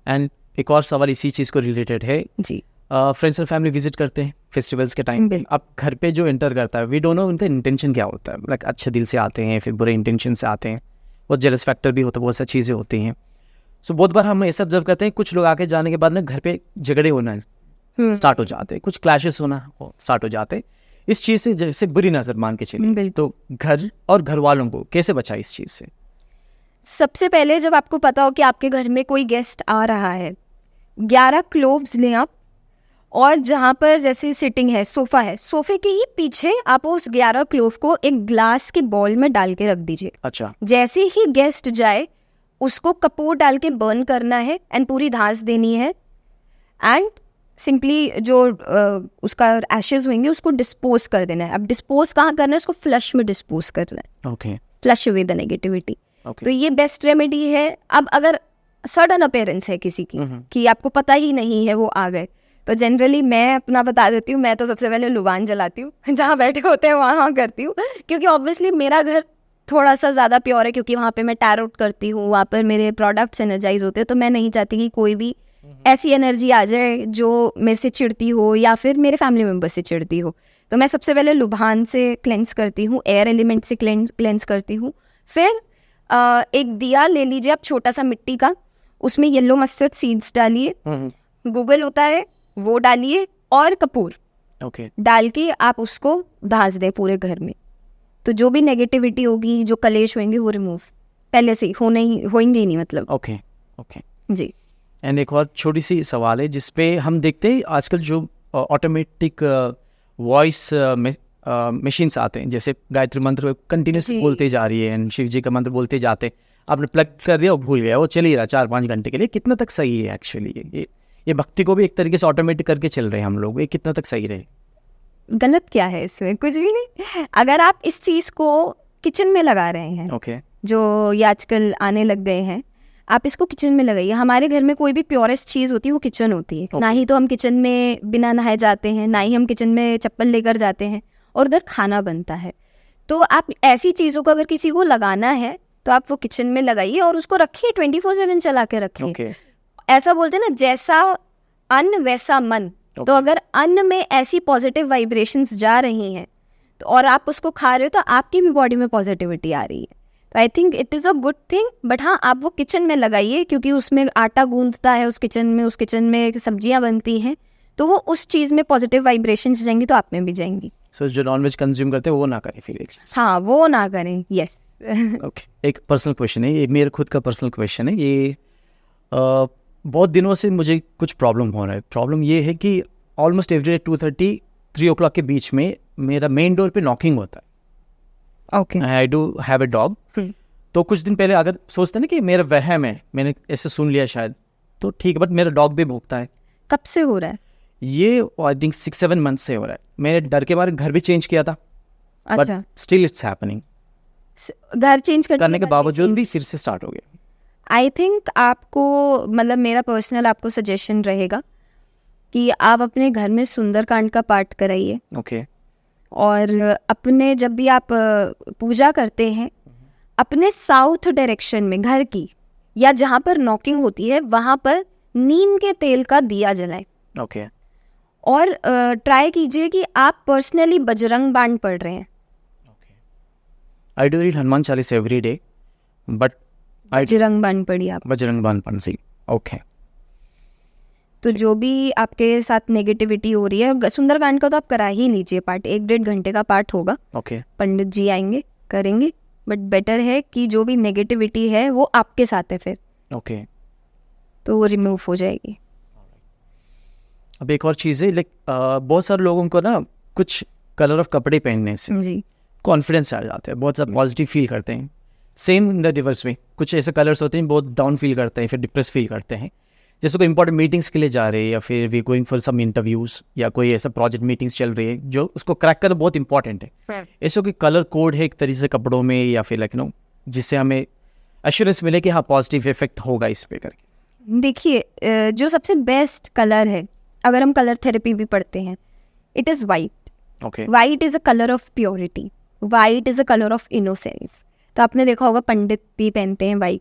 And एक और सवाल इसी चीज़ को रिलेटेड है जी। फ्रेंड्स और फैमिली विजिट करते हैं फेस्टिवल्स के टाइम पे, अब घर पे जो एंटर करता है, वी डोंट नो उनका इंटेंशन क्या होता है। लाइक अच्छे दिल से आते हैं, फिर बुरे इंटेंशन से आते हैं, बहुत जेलस फैक्टर भी होता है, बहुत सारी चीज़ें होती हैं। सो बहुत बार हम ऐसा ऑब्जर्व करते हैं, कुछ लोग आके जाने के बाद ना घर पे झगड़े होना स्टार्ट हो जाते हैं, कुछ क्लैशेस होना स्टार्ट हो जाते हैं। इस चीज़ से जैसे बुरी नज़र मान के चलिए, तो घर और घर वालों को कैसे बचाए इस चीज़ से? सबसे पहले जब आपको पता हो कि आपके घर में कोई गेस्ट आ रहा है, 11 क्लोव्स लें आप, और जहाँ पर जैसे सिटिंग है, सोफ़ा है, सोफ़े के ही पीछे आप उस 11 क्लोव को एक ग्लास के बॉल में डाल के रख दीजिए। अच्छा। जैसे ही गेस्ट जाए उसको कपूर डाल के बर्न करना है, एंड पूरी धांस देनी है, एंड सिंपली जो उसका एशेज होंगे उसको डिस्पोज कर देना है। अब डिस्पोज कहाँ करना है? उसको फ्लश में डिस्पोज करना है। Okay. Flush away the negativity. तो ये बेस्ट रेमेडी है। अब अगर सडन अपीयरेंस है किसी की कि आपको पता ही नहीं है वो आ गए, तो जनरली मैं अपना बता देती हूँ, मैं तो सबसे पहले लुबान जलाती हूँ, जहाँ बैठे होते हैं वहाँ करती हूँ, क्योंकि ऑब्वियसली मेरा घर थोड़ा सा ज़्यादा प्योर है, क्योंकि वहाँ पे मैं टैरोट करती हूँ, वहाँ पर मेरे प्रोडक्ट्स एनर्जाइज होते हैं, तो मैं नहीं चाहती कि कोई भी ऐसी एनर्जी आ जाए जो मेरे से चिढ़ती हो या फिर मेरे फैमिली मेम्बर से चिढ़ती हो। तो मैं सबसे पहले लुभान से क्लेंस करती हूँ, एयर एलिमेंट से क्लेंस करती हूँ। फिर एक दिया ले लीजिए आप, छोटा सा मिट्टी का, उसमें येलो मस्टर्ड सीड्स डालिए, गूगल होता है वो डालिए, और कपूर डाल के आप उसको धांस दें पूरे घर में। तो जो भी नेगेटिविटी होगी, जो कलेश होंगे, वो रिमूव पहले से होंगे ही नहीं, मतलब। Okay ji. एंड एक और छोटी सी सवाल है जिसपे हम देखते हैं आजकल जो ऑटोमेटिक वॉइस मशीन्स आते हैं, जैसे गायत्री मंत्र कंटिन्यूस बोलते जा रही है, एंड शिव जी का मंत्र बोलते जाते हैं, आपने प्लग कर दिया और भूल गया, वो चल ही रहा 4-5 घंटे के लिए। कितना तक सही है एक्चुअली? ये भक्ति को भी एक तरीके से ऑटोमेटिक करके चल रहे हैं हम लोग, ये कितना तक सही रहे? गलत क्या है इसमें? कुछ भी नहीं। अगर आप इस चीज़ को किचन में लगा रहे हैं, ओके जो ये आजकल आने लग गए हैं, आप इसको किचन में लगाइए। हमारे घर में कोई भी प्योरेस्ट चीज़ होती है वो किचन होती है। ना ही तो हम किचन में बिना नहाए जाते हैं, ना ही हम किचन में चप्पल लेकर जाते हैं, और उधर खाना बनता है। तो आप ऐसी चीज़ों को अगर किसी को लगाना है तो आप वो किचन में लगाइए और उसको रखिए, 24/7 चला के रखिए। ओके ऐसा बोलते हैं ना, जैसा अन्न वैसा मन। तो अगर अन्न में ऐसी पॉजिटिव वाइब्रेशंस जा रही हैं तो और आप उसको खा रहे हो तो आपकी भी बॉडी में पॉजिटिविटी आ रही है। तो I think it is a good thing. But हाँ, आप वो किचन में लगाइए, क्योंकि उसमें आटा गूंदता है, उस किचन में सब्जियां बनती हैं, तो वो उस चीज़ में पॉजिटिव वाइब्रेशंस जाएंगी तो आप में भी जाएंगी। सो जो नॉनवेज कंज्यूम करते हैं वो ना करें फिर। हाँ, वो ना करें। यस। ओके एक पर्सनल क्वेश्चन है, ये मेरे खुद का पर्सनल क्वेश्चन है। ये बहुत दिनों से मुझे कुछ प्रॉब्लम हो रहा है। प्रॉब्लम ये है कि ऑलमोस्ट एवरी डे 2:30 3 o'clock के बीच में मेरा मेन डोर पे नॉकिंग होता है। Okay. I do have a dog. तो कुछ दिन पहले अगर सोचते ना कि मेरा वहम है, मैंने ऐसे सुन लिया शायद, तो ठीक है, बट मेरा डॉग भी भौंकता है। कब से हो रहा है ये आई थिंक 6-7 मंथ से हो रहा है। मैंने डर के मारे घर भी चेंज किया था, बट अच्छा, स्टिल इट्स हैपनिंग। घर चेंज करने के बावजूद भी फिर से स्टार्ट हो गया। आई थिंक आपको, मतलब मेरा पर्सनल आपको सजेशन रहेगा कि आप अपने घर में सुंदरकांड का पाठ कराइए। ओके और अपने जब भी आप पूजा करते हैं, अपने साउथ डायरेक्शन में घर की, या जहाँ पर नॉकिंग होती है वहाँ पर नीम के तेल का दिया जलाएं। ओके और ट्राई कीजिए कि आप पर्सनली बजरंग बाण पढ़ रहे हैं। I do read Hanuman Chalisa every day, but Bajrang बाण पढ़िए आप। बजरंग बाण पढ़ सी। ओके तो जो भी आपके साथ नेगेटिविटी हो रही है, सुंदरकांड का तो आप करा ही लीजिए पाठ, 1-1.5 घंटे का पाठ होगा। ओके पंडित जी आएंगे, करेंगे। बट बेटर है कि जो भी नेगेटिविटी है वो आपके साथ है फिर, ओके। तो वो रिमूव हो जाएगी। अब एक और चीज़ है, लाइक बहुत सारे लोगों को ना कुछ कलर ऑफ कपड़े पहनने से जी, कॉन्फिडेंस आ जाता है, बहुत ज़्यादा पॉजिटिव फील करते हैं। सेम इन द रिवर्स में कुछ ऐसे कलर्स होते हैं बहुत डाउन फील करते हैं, फिर डिप्रेस फील करते हैं। जैसे कोई इंपॉर्टेंट मीटिंग्स के लिए जा रहे हैं, या फिर we going for some interviews, या कोई ऐसा प्रोजेक्ट मीटिंग्स चल रही है जो उसको क्रैक करना बहुत इंपॉर्टेंट है। ऐसा कोई कलर कोड है एक तरीके से कपड़ों में, या फिर लाइक नो, जिससे हमें एश्योरेंस मिले कि हाँ पॉजिटिव इफेक्ट होगा इस पे करके। देखिए जो सबसे बेस्ट कलर है, अगर हम कलर थेरेपी भी पढ़ते हैं, it is white. Okay white is a colour of purity, white is a colour of innocence. तो आपने देखा होगा पंडित भी पहनते हैं वाइट,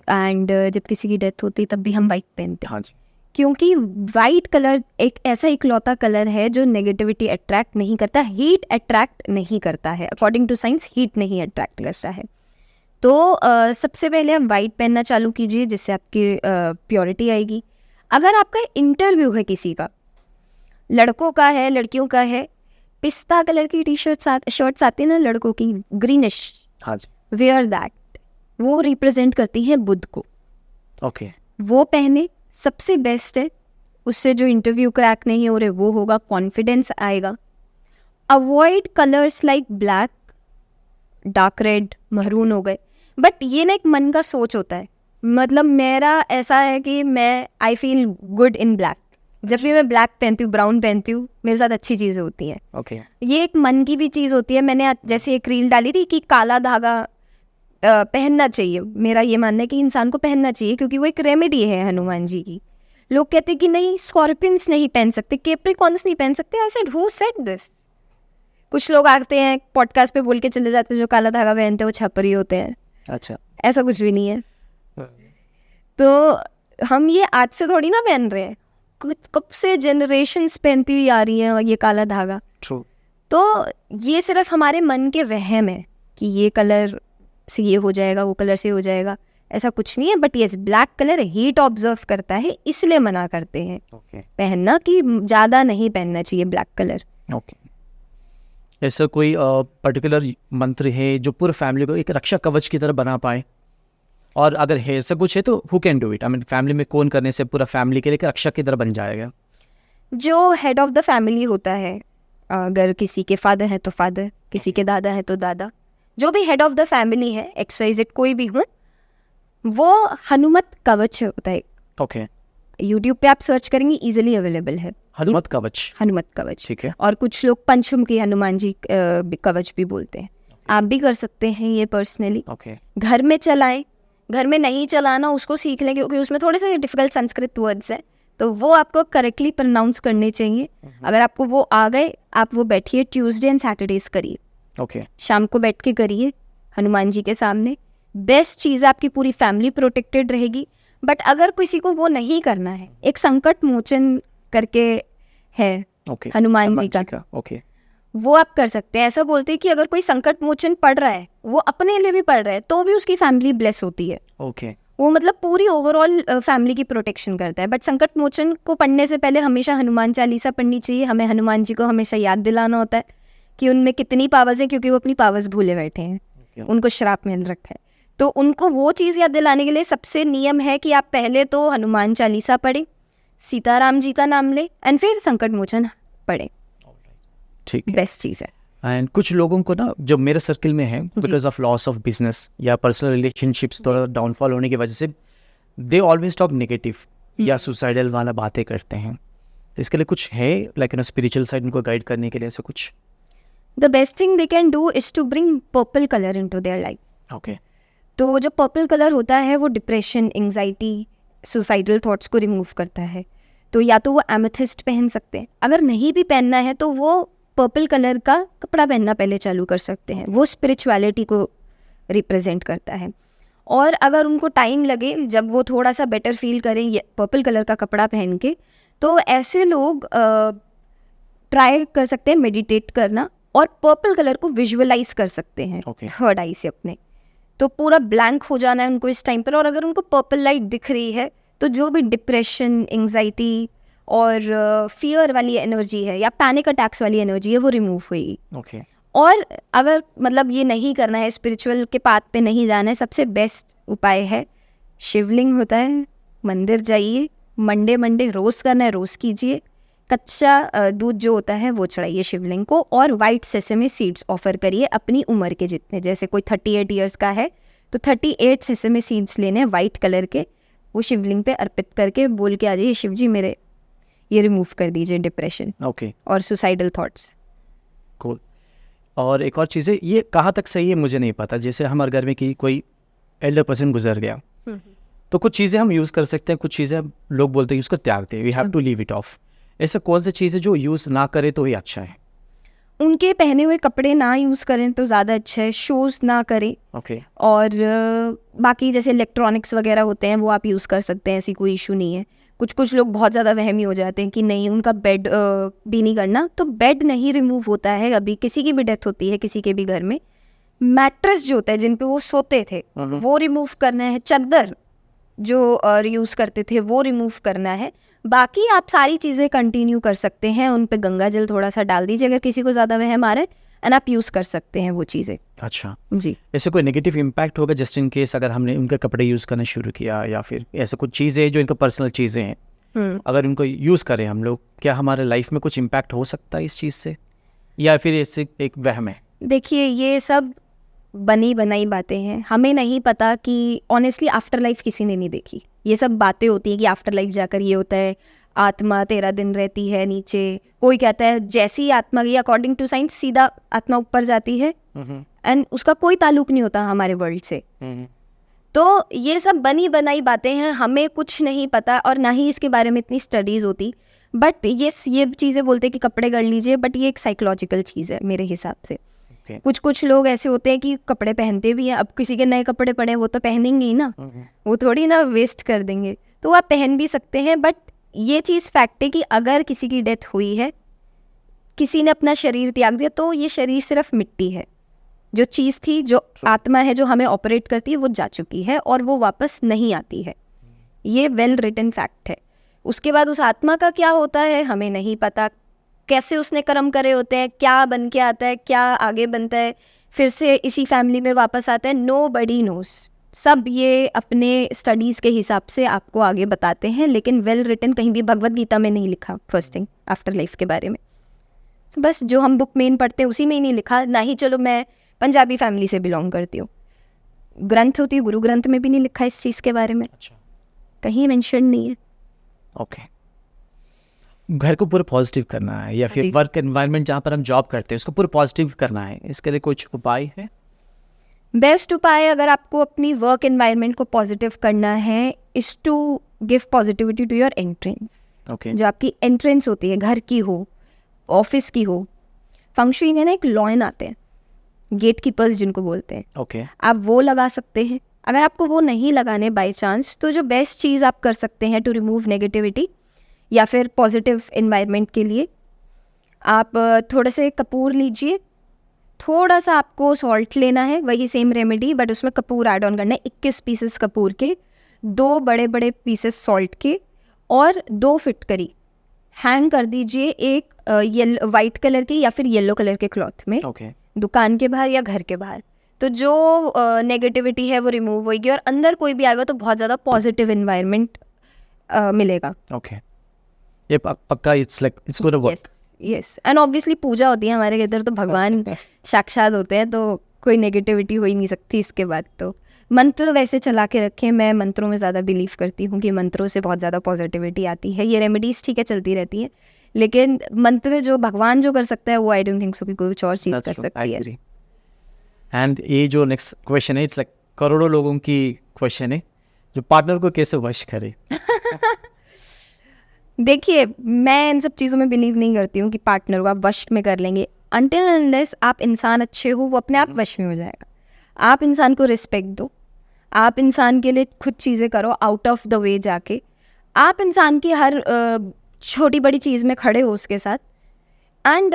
एंड जब किसी की डेथ होती है तब भी हम वाइट पहनते हैं। हाँ जी, क्योंकि वाइट कलर एक ऐसा इकलौता कलर है जो नेगेटिविटी अट्रैक्ट नहीं करता, हीट अट्रैक्ट नहीं करता है। अकॉर्डिंग टू साइंस हीट नहीं अट्रैक्ट करता है। तो सबसे पहले आप वाइट पहनना चालू कीजिए, जिससे आपकी प्योरिटी आएगी। अगर आपका इंटरव्यू है किसी का, लड़कों का है, लड़कियों का है, पिस्ता कलर की शर्ट्स आती है ना लड़कों की, ग्रीनिश, हाँ जी, वेयर दैट। वो रिप्रेजेंट करती है बुध को। ओके वो पहने, सबसे बेस्ट है। उससे जो इंटरव्यू क्रैक नहीं हो रहे वो होगा, कॉन्फिडेंस आएगा। Avoid colours like black, dark red, maroon हो गए। बट ये ना एक मन का सोच होता है, मतलब मेरा ऐसा है कि मैं I feel good in black. जब भी मैं ब्लैक पहनती हूँ, ब्राउन पहनती हूँ, मेरे साथ अच्छी चीज़ें होती हैं। ओके ये एक मन की भी चीज़ होती है। मैंने जैसे एक रील डाली थी कि काला धागा पहनना चाहिए। मेरा ये मानना है कि इंसान को पहनना चाहिए, क्योंकि वो एक रेमेडी है हनुमान जी की। लोग कहते हैं कि नहीं, स्कॉर्पियंस नहीं पहन सकते, कैप्रिकॉर्न्स नहीं पहन सकते। I said who said this? कुछ लोग आते हैं पॉडकास्ट पे बोल के चले जाते हैं जो काला धागा पहनते हैं वो छपरी होते हैं। अच्छा, ऐसा कुछ भी नहीं है। तो हम ये आज से थोड़ी ना पहन रहे हैं, कब से जनरेशन्स पहनती हुई आ रही हैं ये काला धागा। ट्रू। तो ये सिर्फ हमारे मन के वहम है कि ये कलर से ये हो जाएगा, वो कलर से हो जाएगा, ऐसा कुछ नहीं है। But yes, black colour heat observe करता है, इसलिए मना करते हैं ओके पहनना, कि ज़्यादा नहीं पहनना चाहिए ब्लैक कलर। ओके। ऐसा कोई पर्टिकुलर मंत्र है जो पूरे फैमिली को एक रक्षा कवच की तरह बना पाए? और अगर है ऐसा कुछ है तो who can do it? I mean family में कौन करने से पूरा फैमिली के लिए एक रक्षा की तरह बन जाएगा? जो हेड ऑफ द फैमिली होता है, अगर किसी के फादर है तो फादर, किसी के दादा है तो दादा, जो भी हेड ऑफ द फैमिली है, XYZ कोई भी हो, वो हनुमत कवच होता है। ओके, यूट्यूब पे आप सर्च करेंगे, इजीली अवेलेबल है हनुमत कवच। हनुमत कवच। ठीक है, और कुछ लोग पंचमुखी हनुमान जी कवच भी बोलते हैं। आप भी कर सकते हैं ये पर्सनली। ओके घर में चलाएं, घर में नहीं चलाना उसको सीख लें, क्योंकि उसमें थोड़े से डिफिकल्ट संस्कृत वर्ड्स हैं, तो वो आपको करेक्टली प्रोनाउंस करने चाहिए। अगर आपको वो आ गए, आप वो बैठिए, ट्यूसडे एंड सैटरडेज करिए, ओके शाम को बैठ के करिए हनुमान जी के सामने। बेस्ट चीज़ है, आपकी पूरी फैमिली प्रोटेक्टेड रहेगी। बट अगर किसी को वो नहीं करना है, एक संकट मोचन करके है ओके हनुमान जी का, ओके वो आप कर सकते हैं। ऐसा बोलते हैं कि अगर कोई संकट मोचन पढ़ रहा है, वो अपने लिए भी पढ़ रहा है, तो भी उसकी फैमिली ब्लेस होती है। ओके वो मतलब पूरी ओवरऑल फैमिली की प्रोटेक्शन करता है। बट संकट मोचन को पढ़ने से पहले हमेशा हनुमान चालीसा पढ़नी चाहिए। हमें हनुमान जी को हमेशा याद दिलाना होता है कि उनमें कितनी पावर्स हैं, क्योंकि वो अपनी पावर्स भूले बैठे हैं, उनको श्राप मिल रखा है। तो उनको वो चीज़ याद दिलाने के लिए सबसे नियम है कि आप पहले तो हनुमान चालीसा पढ़ें, सीताराम जी का नाम लें, एंड फिर संकट मोचन पढ़ें। ठीक है। बेस्ट चीज़ है। एंड कुछ लोगों को ना, जो मेरे सर्कल में है, because of loss of business या पर्सनल रिलेशनशिप्स थोड़ा डाउनफॉल होने की वजह से, दे ऑलवेज टॉक नेगेटिव या सुसाइडल वाला बातें करते हैं। तो इसके लिए कुछ है, लाइक स्पिरिचुअल साइड उनको गाइड करने के लिए ऐसा कुछ? The best thing they can do is to bring purple colour into their life. Okay तो जो पर्पल कलर होता है वो डिप्रेशन, एंग्जाइटी, सुसाइडल थॉट्स को रिमूव करता है। तो या तो वो एमेथिस्ट पहन सकते हैं, अगर नहीं भी पहनना है तो वो पर्पल कलर का कपड़ा पहनना पहले चालू कर सकते हैं। वो स्पिरिचुअलिटी को रिप्रेजेंट करता है। और अगर उनको टाइम लगे, जब वो थोड़ा सा बेटर फील करें ये पर्पल कलर का कपड़ा पहन के, तो ऐसे लोग ट्राई कर सकते हैं मेडिटेट करना, और पर्पल कलर को विजुअलाइज कर सकते हैं थर्ड आई से अपने। तो पूरा ब्लैंक हो जाना है उनको इस टाइम पर, और अगर उनको पर्पल लाइट दिख रही है तो जो भी डिप्रेशन, एंग्जाइटी और फियर वाली एनर्जी है या पैनिक अटैक्स वाली एनर्जी है वो रिमूव हुई। ओके और अगर मतलब ये नहीं करना है, स्पिरिचुअल के पाथ पे नहीं जाना है, सबसे बेस्ट उपाय है, शिवलिंग होता है, मंदिर जाइए, मंडे रोज़ करना है, रोज़ कीजिए, कच्चा दूध जो होता है वो चढ़ाइए शिवलिंग को, और वाइट सेसेमी सीड्स ऑफर करिए अपनी उम्र के जितने। जैसे कोई 38 ईयर्स का है तो 38 सेसेमी सीड्स लेने हैं वाइट कलर के, वो शिवलिंग पे अर्पित करके बोल के आ जाइए, शिव जी मेरे ये रिमूव कर दीजिए डिप्रेशन ओके और सुसाइडल थॉट्स। कूल। और एक और चीज़ है, ये कहाँ तक सही है मुझे नहीं पता। जैसे हमारे घर में कि कोई एल्डर पर्सन गुजर गया, तो कुछ चीज़ें हम यूज़ कर सकते हैं, कुछ चीज़ें लोग बोलते हैं उसको त्याग दें, we have to leave it off. ऐसा कौन सी चीज़ है जो यूज़ ना करे तो ही अच्छा है? उनके पहने हुए कपड़े ना यूज़ करें तो ज़्यादा अच्छा है, शूज़ ना करें। ओके और बाकी जैसे इलेक्ट्रॉनिक्स वगैरह होते हैं वो आप यूज़ कर सकते हैं, ऐसी कोई इशू नहीं है। कुछ लोग बहुत ज़्यादा वहमी हो जाते हैं कि नहीं उनका बेड भी नहीं करना, तो बेड नहीं रिमूव होता है। अभी किसी की भी डेथ होती है किसी के भी घर में, मैट्रेस जो होता है जिन पे वो सोते थे वो रिमूव करना है, चादर जो यूज़ करते थे वो रिमूव करना है। बाकी आप सारी चीज़ें कंटिन्यू कर सकते हैं, उन पे गंगा जल थोड़ा सा डाल दीजिए अगर किसी को ज़्यादा वहम आ रहा है, एंड आप यूज़ कर सकते हैं वो चीज़ें। अच्छा जी। ऐसे कोई नेगेटिव इम्पैक्ट होगा जस्ट इन केस अगर हमने उनके कपड़े यूज़ करना शुरू किया, या फिर ऐसे कुछ चीज़ें जो इनका पर्सनल चीज़ें हैं, अगर उनको यूज़ करें हम लोग, क्या हमारे लाइफ में कुछ इम्पैक्ट हो सकता है इस चीज़ से, या फिर इससे एक वहम है? देखिए ये सब बनी बनाई बातें हैं, हमें नहीं पता कि ऑनेस्टली आफ्टर लाइफ किसी ने नहीं देखी। ये सब बातें होती हैं कि आफ्टर लाइफ जाकर ये होता है, आत्मा 13 दिन रहती है नीचे, कोई कहता है जैसी आत्मा गई अकॉर्डिंग टू साइंस सीधा आत्मा ऊपर जाती है, एंड उसका कोई ताल्लुक नहीं होता हमारे वर्ल्ड से। तो ये सब बनी बनाई बातें हैं, हमें कुछ नहीं पता और ना ही इसके बारे में इतनी स्टडीज़ होती। बट ये चीज़ें बोलते हैं कि कपड़े कर लीजिए, बट ये एक साइकोलॉजिकल चीज़ है मेरे हिसाब से। कुछ लोग ऐसे होते हैं कि कपड़े पहनते भी हैं, अब किसी के नए कपड़े पड़े हैं वो तो पहनेंगे ही ना, वो थोड़ी ना वेस्ट कर देंगे, तो आप पहन भी सकते हैं। बट ये चीज़ फैक्ट है कि अगर किसी की डेथ हुई है, किसी ने अपना शरीर त्याग दिया, तो ये शरीर सिर्फ मिट्टी है, जो चीज़ थी, जो आत्मा है जो हमें ऑपरेट करती है वो जा चुकी है और वो वापस नहीं आती है। ये वेल रिटन फैक्ट है। उसके बाद उस आत्मा का क्या होता है हमें नहीं पता, कैसे उसने कर्म करे होते हैं, क्या बन के आता है, क्या आगे बनता है, फिर से इसी फैमिली में वापस आता है, नोबडी नोस। सब ये अपने स्टडीज़ के हिसाब से आपको आगे बताते हैं, लेकिन वेल रिटन कहीं भी भगवद गीता में नहीं लिखा फर्स्ट थिंग आफ्टर लाइफ के बारे में। बस जो हम बुक मेन पढ़ते हैं उसी में ही नहीं लिखा, ना ही चलो मैं पंजाबी फैमिली से बिलोंग करती हूँ, ग्रंथ होती है गुरु ग्रंथ में भी नहीं लिखा इस चीज़ के बारे में। अच्छा, कहीं मेंशन नहीं है। ओके। घर को पूरा पॉजिटिव करना है या फिर जी। वर्क एनवायरनमेंट जहाँ पर हम जॉब करते हैं उसको पूरा पॉजिटिव करना है, इसके लिए कुछ उपाय है? बेस्ट उपाय अगर आपको अपनी वर्क एनवायरनमेंट को पॉजिटिव करना है is to give positivity to your entrance. Okay, जो आपकी एंट्रेंस होती है, घर की हो, ऑफिस की हो, फंक्शुई में ना एक लॉयन आते हैं, गेट कीपर्स जिनको बोलते हैं, ओके, आप वो लगा सकते हैं। अगर आपको वो नहीं लगाने बाय चांस, तो जो बेस्ट चीज़ आप कर सकते हैं टू रिमूव नेगेटिविटी या फिर पॉजिटिव एनवायरनमेंट के लिए, आप थोड़े से कपूर लीजिए, थोड़ा सा आपको सॉल्ट लेना है, वही सेम रेमेडी बट उसमें कपूर ऐड ऑन करना है। 21 पीसेस कपूर के, 2 बड़े बड़े पीसेस सॉल्ट के और 2 फिटकरी हैंग कर दीजिए एक वाइट कलर की या फिर येलो कलर के क्लॉथ में, ओके, दुकान के बाहर या घर के बाहर। तो जो नेगेटिविटी है वो रिमूव होगी और अंदर कोई भी आएगा तो बहुत ज़्यादा पॉजिटिव इन्वायरमेंट मिलेगा। ओके, ये पक्का it's like it's gonna work. Yes and obviously puja होती है हमारे इधर, तो भगवान साक्षात होते हैं, तो कोई नेगेटिविटी हो ही नहीं सकती इसके बाद। तो मंत्र वैसे चला के रखें, मैं मंत्रों में ज़्यादा बिलीव करती हूँ कि मंत्रों से बहुत ज़्यादा पॉजिटिविटी आती है। ये रेमेडीज़ ठीक है चलती रहती है, लेकिन मंत्र जो भगवान जो कर सकता है वो आई डोंट थिंक सो कि कोई कुछ और चीज़ कर सकती है। एंड ये जो नेक्स्ट क्वेश्चन है, इट्स लाइक करोड़ों लोगों की क्वेश्चन है, जो पार्टनर को कैसे वश करे? देखिए, मैं इन सब चीज़ों में बिलीव नहीं करती हूँ कि पार्टनर को आप वश में कर लेंगे। अनटिल अनलेस आप इंसान अच्छे हो, वो अपने आप वश में हो जाएगा। आप इंसान को रिस्पेक्ट दो, आप इंसान के लिए खुद चीज़ें करो आउट ऑफ द वे जाके, आप इंसान की हर छोटी बड़ी चीज़ में खड़े हो उसके साथ। एंड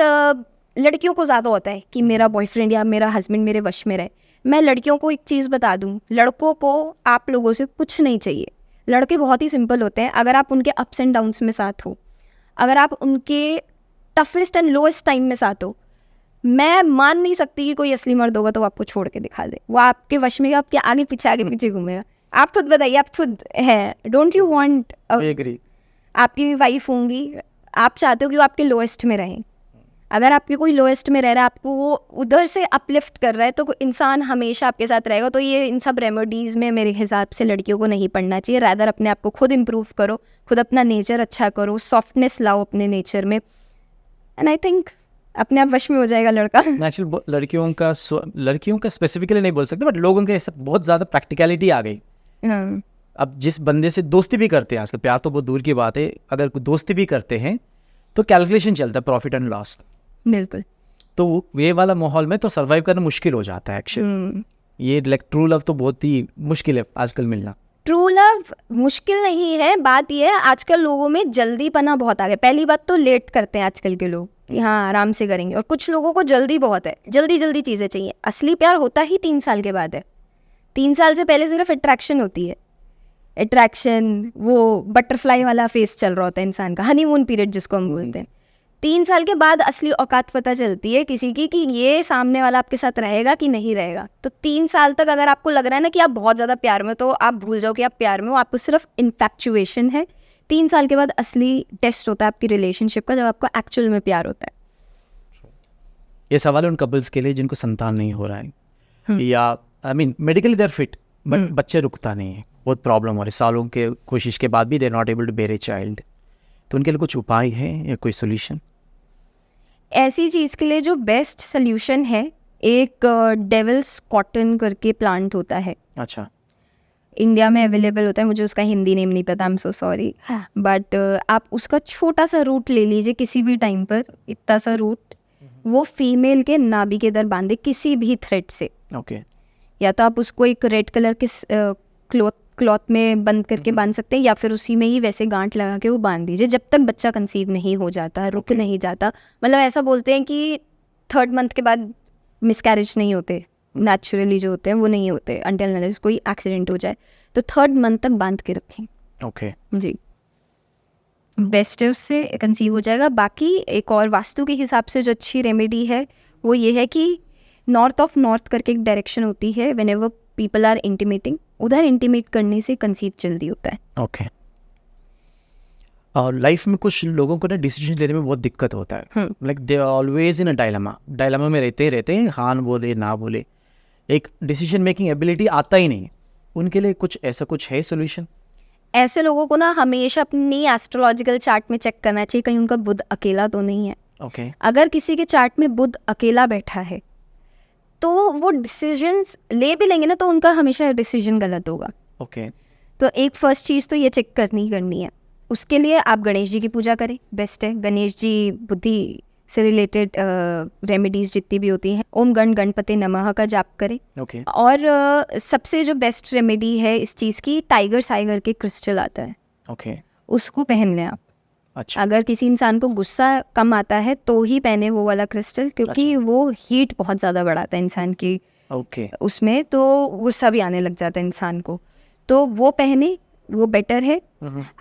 लड़कियों को ज़्यादा होता है कि मेरा बॉयफ्रेंड या मेरा हस्बैंड मेरे वश में रहे। मैं लड़कियों को एक चीज़ बता दूँ, लड़कों को आप लोगों से कुछ नहीं चाहिए। लड़के बहुत ही सिंपल होते हैं। अगर आप उनके अप्स एंड डाउन्स में साथ हो, अगर आप उनके टफेस्ट एंड लोएस्ट टाइम में साथ हो, मैं मान नहीं सकती कि कोई असली मर्द होगा तो वो आपको छोड़ के दिखा दे। वो आपके वश में, आपके आगे पीछे घूमेगा। आप खुद बताइए, आप खुद हैं, डोंट यू वांट आपकी वाइफ होंगी, आप चाहते हो कि वो आपके लोएस्ट में रहें। अगर आपके कोई लोएस्ट में रह रहा है, आपको वो उधर से अपलिफ्ट कर रहा है, तो इंसान हमेशा आपके साथ रहेगा। तो ये इन सब रेमेडीज़ में मेरे हिसाब से लड़कियों को नहीं पढ़ना चाहिए। रादर अपने आप को खुद इम्प्रूव करो, खुद अपना नेचर अच्छा करो, सॉफ्टनेस लाओ अपने नेचर में, एंड आई थिंक अपने आप वश में हो जाएगा लड़का। एक्चुअली लड़कियों का स्पेसिफिकली नहीं बोल सकते, बट लोगों के ऐसा बहुत ज़्यादा प्रैक्टिकलिटी आ गई। अब जिस बंदे से दोस्ती भी करते हैं आजकल, प्यार तो बहुत दूर की बात है, अगर दोस्ती भी करते हैं तो कैलकुलेशन चलता है, प्रॉफिट एंड लॉस। बिल्कुल। तो ये वाला माहौल में तो सर्वाइव करना मुश्किल हो जाता है एक्चुअली। ये लाइक ट्रू लव तो बहुत ही मुश्किल है आजकल मिलना। ट्रू लव मुश्किल नहीं है, बात ये है आजकल लोगों में जल्दीपना बहुत आ गया। पहली बात तो लेट करते हैं आजकल के लोग कि हाँ आराम से करेंगे, और कुछ लोगों को जल्दी बहुत है, जल्दी जल्दी चीज़ें चाहिए। असली प्यार होता ही 3 साल के बाद है। 3 साल से पहले सिर्फ अट्रैक्शन होती है, अट्रैक्शन, वो बटरफ्लाई वाला फेस चल रहा होता है इंसान का, हनीमून पीरियड जिसको हम बोलते हैं। 3 साल के बाद असली औकात पता चलती है किसी की कि ये सामने वाला आपके साथ रहेगा कि नहीं रहेगा। तो 3 साल तक अगर आपको लग रहा है ना कि आप बहुत ज़्यादा प्यार में, तो आप भूल जाओ कि आप प्यार में हो, आपको सिर्फ इन्फैक्चुएशन है। 3 साल के बाद असली टेस्ट होता है आपकी रिलेशनशिप का, जब आपको एक्चुअल में प्यार होता है। ये सवाल है उन कपल्स के लिए जिनको संतान नहीं हो रहा है, या I mean medically they are fit but बच्चे रुकता नहीं है, बहुत प्रॉब्लम हो रही, सालों के कोशिश के बाद भी they are not able to bear a child. तो उनके लिए कुछ उपाय है या कोई सोल्यूशन? ऐसी चीज़ के लिए जो बेस्ट सोल्यूशन है, एक डेविल्स कॉटन करके प्लांट होता है। अच्छा, इंडिया में अवेलेबल होता है, मुझे उसका हिंदी नेम नहीं पता, I am so sorry, but आप उसका छोटा सा रूट ले लीजिए किसी भी टाइम पर, इतना सा रूट, वो फीमेल के नाभि के इधर बांधे किसी भी थ्रेड से। ओके, या तो आप उसको एक रेड कलर के क्लॉथ में बंद करके बांध सकते हैं, या फिर उसी में ही वैसे गांठ लगा के वो बांध दीजिए जब तक बच्चा कंसीव नहीं हो जाता, रुक नहीं जाता। मतलब ऐसा बोलते हैं कि 3rd मंथ के बाद मिसकैरेज नहीं होते, नेचुरली जो होते हैं वो नहीं होते अनटिल अनलेस कोई एक्सीडेंट हो जाए। तो 3rd मंथ तक बांध के रखें। ओके जी, बेस्ट है, उससे कंसीव हो जाएगा। बाकी एक और वास्तु के हिसाब से जो अच्छी रेमेडी है वो ये है कि नॉर्थ ऑफ नॉर्थ करके एक डायरेक्शन होती है, व्हेनेवर पीपल आर इंटीमेटिंग, उधर इंटीमेट करने से कंसीव जल्दी होता है। ओके। और लाइफ में कुछ लोगों को ना डिसीजन लेने में बहुत दिक्कत होता है, like they are always in a dilemma में रहते हैं, हाँ बोले ना बोले, एक डिसीजन मेकिंग एबिलिटी आता ही नहीं। उनके लिए कुछ ऐसा कुछ है सोल्यूशन? ऐसे लोगों को ना हमेशा अपनी एस्ट्रोलॉजिकल चार्ट में चेक करना चाहिए कहीं उनका बुध अकेला तो नहीं है। ओके अगर किसी के चार्ट में बुध अकेला बैठा है तो वो डिसीजंस ले भी लेंगे ना तो उनका हमेशा डिसीजन गलत होगा। ओके तो एक फर्स्ट चीज़ तो ये चेक करनी है। उसके लिए आप गणेश जी की पूजा करें, बेस्ट है। गणेश जी बुद्धि से रिलेटेड रेमेडीज़ जितनी भी होती हैं, ओम गण गणपति नमः का जाप करें। ओके और सबसे जो बेस्ट रेमेडी है इस चीज़ की, टाइगर साइगर के क्रिस्टल आता है, ओके उसको पहन लें आप। अच्छा अगर किसी इंसान को गुस्सा कम आता है तो ही पहने वो वाला क्रिस्टल, क्योंकि वो हीट बहुत ज़्यादा बढ़ाता है इंसान की ओके उसमें, तो गुस्सा भी आने लग जाता है इंसान को। तो वो पहने, वो बेटर है।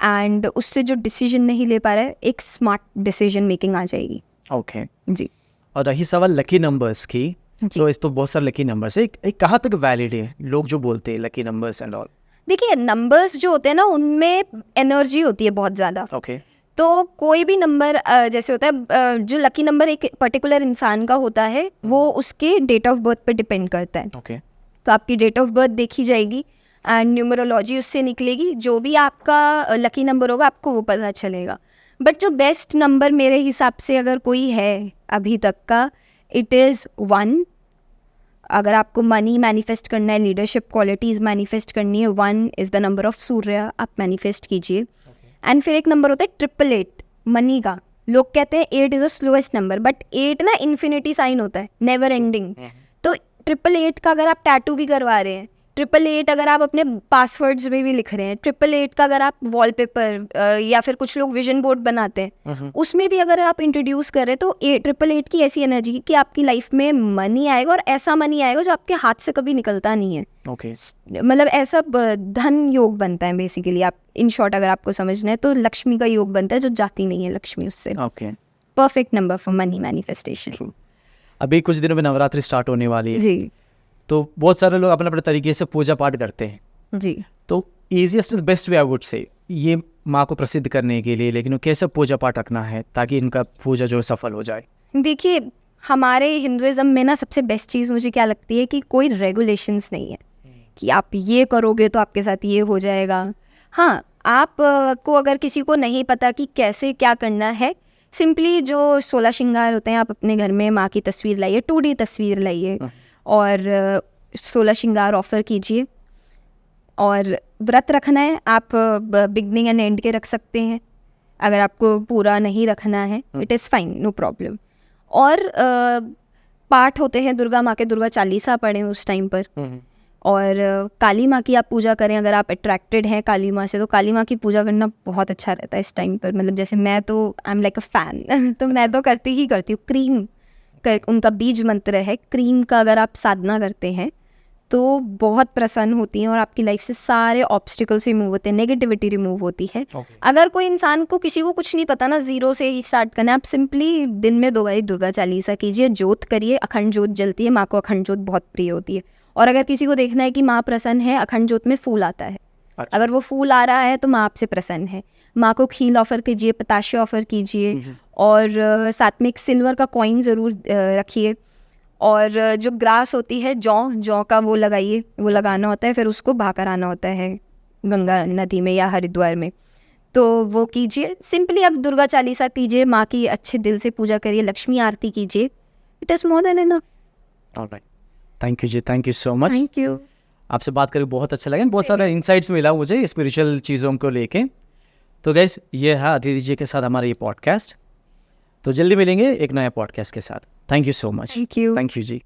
एंड उससे जो डिसीजन नहीं ले पा रहा है, एक स्मार्ट डिसीजन मेकिंग आ जाएगी। ओके जी और रही सवाल लकी नंबर्स की, जी। तो इस तो बहुत सारे लकी नंबर्स है, एक कहाँ तक वैलिड है लोग जो बोलते हैं लकी नंबर्स एंड ऑल? देखिए, नंबर्स जो होते हैं ना उनमें एनर्जी होती है बहुत ज़्यादा। ओके तो कोई भी नंबर जैसे होता है, जो लकी नंबर एक पर्टिकुलर इंसान का होता है वो उसके डेट ऑफ बर्थ पे डिपेंड करता है। ओके तो आपकी डेट ऑफ बर्थ देखी जाएगी एंड न्यूमरोलॉजी उससे निकलेगी, जो भी आपका लकी नंबर होगा आपको वो पता चलेगा। बट जो बेस्ट नंबर मेरे हिसाब से अगर कोई है अभी तक का, इट इज़ 1। अगर आपको मनी मैनिफेस्ट करना है, लीडरशिप क्वालिटीज़ मैनिफेस्ट करनी है, 1 इज़ द नंबर ऑफ सूर्य, आप मैनिफेस्ट कीजिए। एंड फिर एक नंबर होता है 888 मनी का। लोग कहते हैं 8 is the slowest number, but 8 ना इन्फिनिटी साइन होता है, नेवर एंडिंग। तो 888 का अगर आप टैटू भी करवा रहे हैं, 888 अगर आप अपने पासवर्ड्स में भी लिख रहे हैं, 888 का अगर आप वॉलपेपर या फिर कुछ लोग विजन बोर्ड बनाते हैं उसमें भी अगर आप इंट्रोड्यूस कर रहे हैं, तो 888 की ऐसी एनर्जी कि आपकी लाइफ में मनी आएगा, और ऐसा मनी आएगा जो आपके हाथ से कभी निकलता नहीं है। ओके मतलब ऐसा धन योग बनता है बेसिकली। आप इन शॉर्ट अगर आपको समझना है तो लक्ष्मी का योग बनता है, जो जाती नहीं है लक्ष्मी उससे। Okay perfect number for money manifestation. अभी कुछ दिनों में नवरात्रि स्टार्ट होने वाली है, जी तो बहुत सारे लोग अपने अपने तरीके से पूजा पाठ करते हैं। जी। तो easiest best way I would say ये माँ को प्रसिद्ध करने के लिए, लेकिन वो कैसे पूजा पाठ रखना है ताकि इनका पूजा जो है सफल हो जाए? देखिए, हमारे हिंदुइज्म में ना सबसे बेस्ट चीज़ मुझे क्या लगती है कि कोई रेगुलेशंस नहीं है कि आप ये करोगे तो आपके साथ ये हो जाएगा। हाँ, आप को अगर किसी को नहीं पता कि कैसे क्या करना है, सिंपली जो 16 श्रृंगार होते हैं आप अपने घर में माँ की तस्वीर लाइए, 2D तस्वीर लाइए और 16 श्रृंगार ऑफर कीजिए। और व्रत रखना है आप बिगनिंग एंड एंड के रख सकते हैं, अगर आपको पूरा नहीं रखना है it is fine, no problem. और पाठ होते हैं दुर्गा माँ के, दुर्गा चालीसा पढ़ें उस टाइम पर। और काली माँ की आप पूजा करें, अगर आप अट्रैक्टेड हैं काली माँ से तो काली माँ की पूजा करना बहुत अच्छा रहता है इस टाइम पर। मतलब जैसे मैं तो I am like a fan तो मैं तो करती हूँ। क्रीम उनका बीज मंत्र है, क्रीम का अगर आप साधना करते हैं तो बहुत प्रसन्न होती हैं और आपकी लाइफ से सारे ऑब्स्टिकल्स रिमूव होते हैं, नेगेटिविटी रिमूव होती है। अगर कोई इंसान को, किसी को कुछ नहीं पता ना, ज़ीरो से ही स्टार्ट करना है, आप सिंपली दिन में 2 बार दुर्गा चालीसा कीजिए, जोत करिए, अखंड जोत जलती है, माँ को अखंड जोत बहुत प्रिय होती है। और अगर किसी को देखना है कि माँ प्रसन्न है, अखंड जोत में फूल आता है, अगर वो फूल आ रहा है तो माँ आपसे प्रसन्न है। माँ को खील ऑफर कीजिए, पताशे ऑफर कीजिए, और साथ में एक सिल्वर का कॉइन ज़रूर रखिए। और जो ग्रास होती है, जौ का वो लगाइए, वो लगाना होता है, फिर उसको बहाकर आना होता है गंगा नदी में या हरिद्वार में, तो वो कीजिए। सिंपली आप दुर्गा चालीसा कीजिए, माँ की अच्छे दिल से पूजा करिए, लक्ष्मी आरती कीजिए, it is more than enough. Alright, thank you जी, thank you so much. Thank you. आपसे बात करके बहुत अच्छा लगा, बहुत सारे इंसाइट्स मिला मुझे स्पिरिचुअल चीज़ों को लेके। तो गाइस, ये है अदिति जी के साथ हमारा ये पॉडकास्ट। तो जल्दी मिलेंगे एक नया पॉडकास्ट के साथ। Thank you so much. Thank you. Thank you ji.